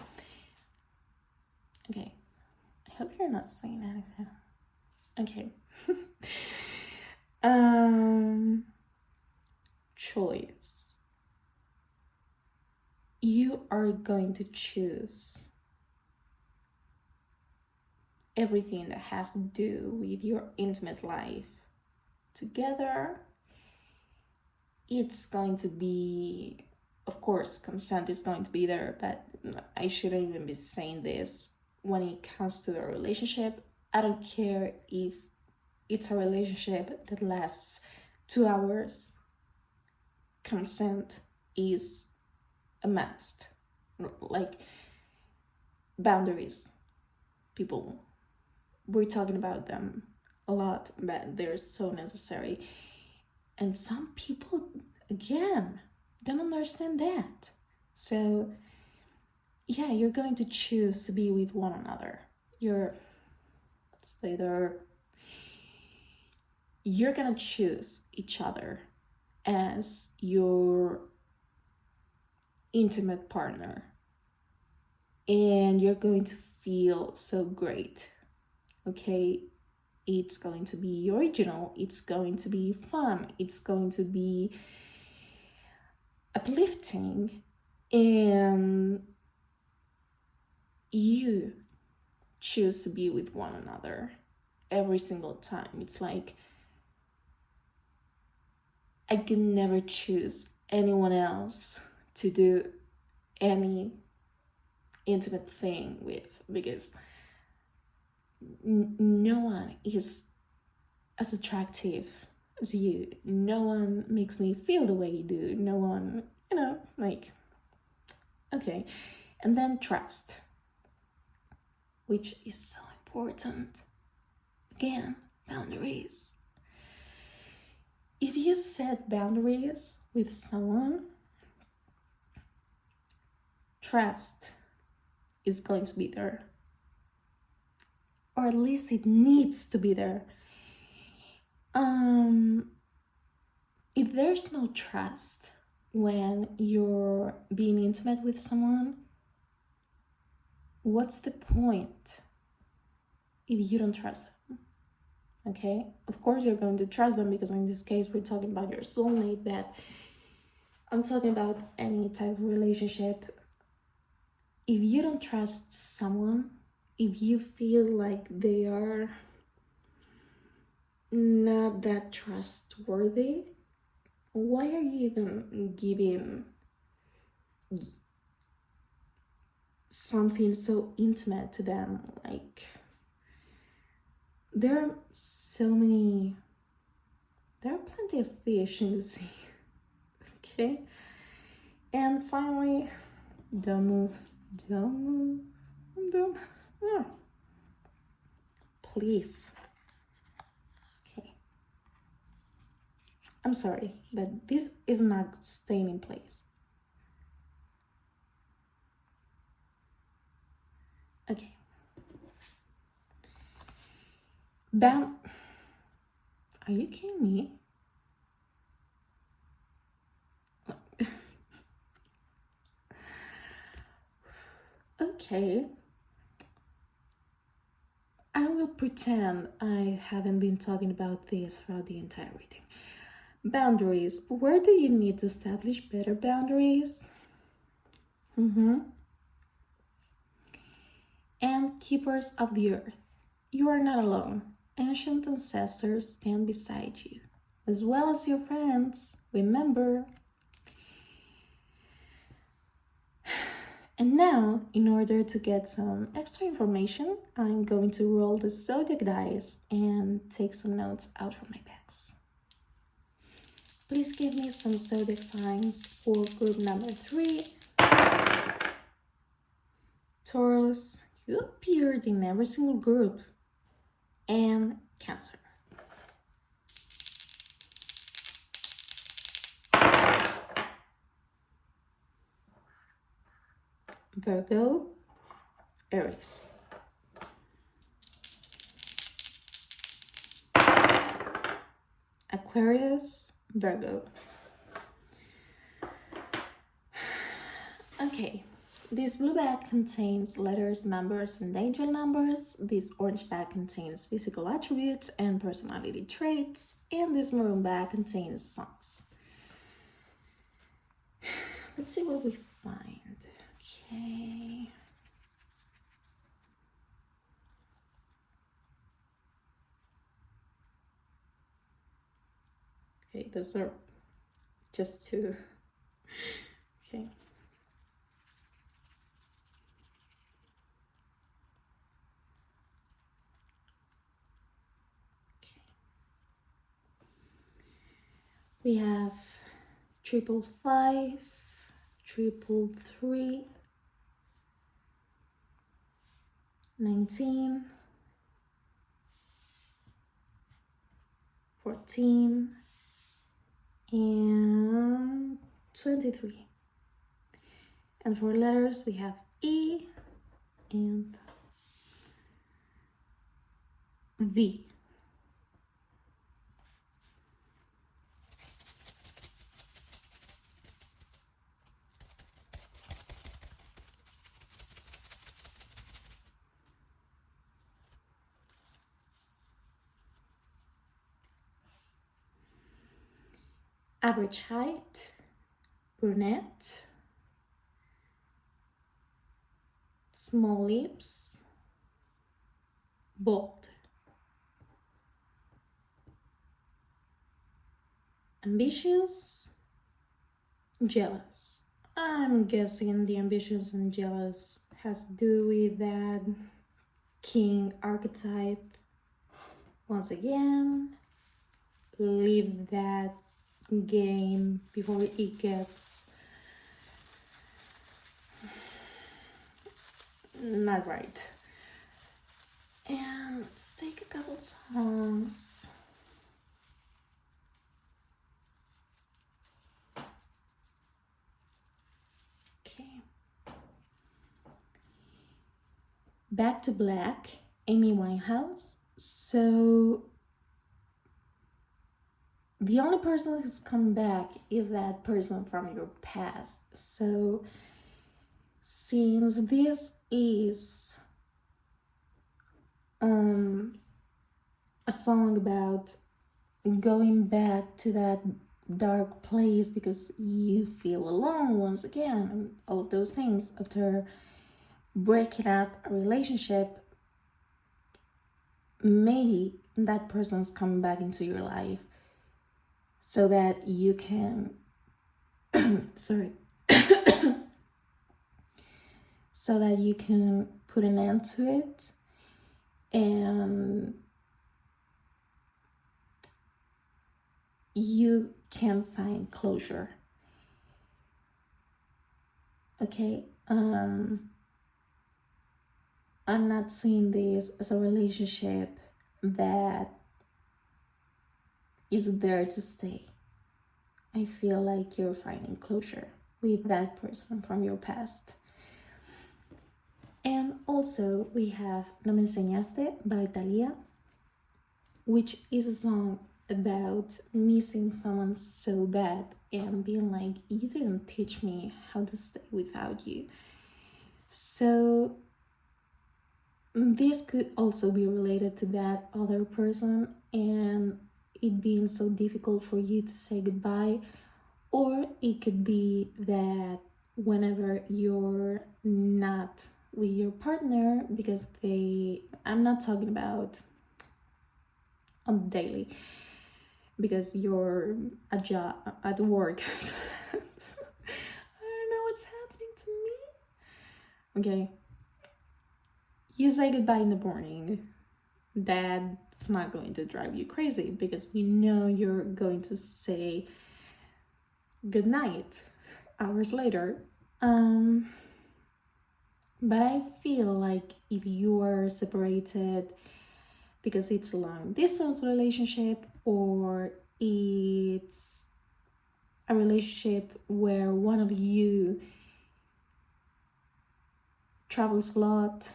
Okay. I hope you're not saying anything. Okay. Choice. You are going to choose everything that has to do with your intimate life together. It's going to be, of course, consent is going to be there, but I shouldn't even be saying this when it comes to a relationship. I don't care if it's a relationship that lasts 2 hours. Consent is a must. Like, boundaries, people, we're talking about them a lot, but they're so necessary. And some people, again, don't understand that. So yeah, you're going to choose to be with one another. You're gonna choose each other as your intimate partner, and you're going to feel so great, okay? It's going to be original, it's going to be fun, it's going to be uplifting, and you choose to be with one another every single time. It's like, I could never choose anyone else to do any intimate thing with, because no one is as attractive as you. No one makes me feel the way you do. No one, like, okay. And then trust, which is so important. Again, boundaries. If you set boundaries with someone, trust is going to be there. Or at least it needs to be there. If there's no trust when you're being intimate with someone, what's the point if you don't trust them? Okay, of course you're going to trust them, because in this case we're talking about your soulmate, but I'm talking about any type of relationship. If you don't trust someone, if you feel like they are not that trustworthy, why are you even giving something so intimate to them? Like, there are plenty of fish in the sea. Okay, and finally, don't move. Yeah. Please. Okay, I'm sorry, but this is not staying in place. Okay. Are you kidding me? Okay. I will pretend I haven't been talking about this throughout the entire reading. Boundaries. Where do you need to establish better boundaries? And keepers of the earth. You are not alone. Ancient ancestors stand beside you, as well as your friends. Remember. And now, in order to get some extra information, I'm going to roll the zodiac dice and take some notes out from my bags. Please give me some zodiac signs for group number 3. Taurus, you appeared in every single group. And Cancer. Virgo, Aries. Aquarius, Virgo. Okay, this blue bag contains letters, numbers, and angel numbers. This orange bag contains physical attributes and personality traits. And this maroon bag contains songs. Let's see what we find. Okay. Okay, those are just two. Okay. We have 555, 333, 19, 14, and 23. And for letters, we have E and V. Average height, brunette, small lips, bold. Ambitious, jealous. I'm guessing the ambitious and jealous has to do with that king archetype. Once again, leave that game before it gets not right. And let's take a couple songs. Okay. Back to Black, Amy Winehouse. So the only person who's come back is that person from your past. So since this is a song about going back to that dark place because you feel alone once again, and all of those things after breaking up a relationship, maybe that person's coming back into your life so that you can sorry so that you can put an end to it and you can find closure. Okay, I'm not seeing this as a relationship that is there to stay. I feel like you're finding closure with that person from your past. And also we have No Me Enseñaste by Thalia. which is a song about missing someone so bad and being like, you didn't teach me how to stay without you. So this could also be related to that other person and it being so difficult for you to say goodbye, or it could be that whenever you're not with your partner, because I'm not talking about on daily, because you're a job at work. I don't know what's happening to me. Okay, you say goodbye in the morning. That's not going to drive you crazy because you know you're going to say good night hours later. But I feel like if you are separated because it's a long distance relationship, or it's a relationship where one of you travels a lot,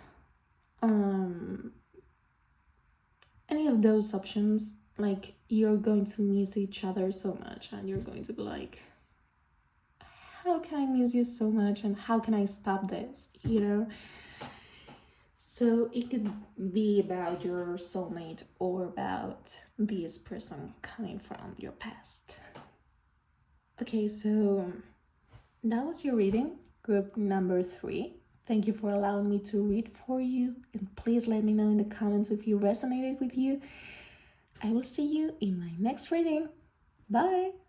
any of those options, like, you're going to miss each other so much and you're going to be like, how can I miss you so much and how can I stop this, you know? So it could be about your soulmate or about this person coming from your past. Okay, so that was your reading, group number 3. Thank you for allowing me to read for you, and please let me know in the comments if it resonated with you. I will see you in my next reading. Bye!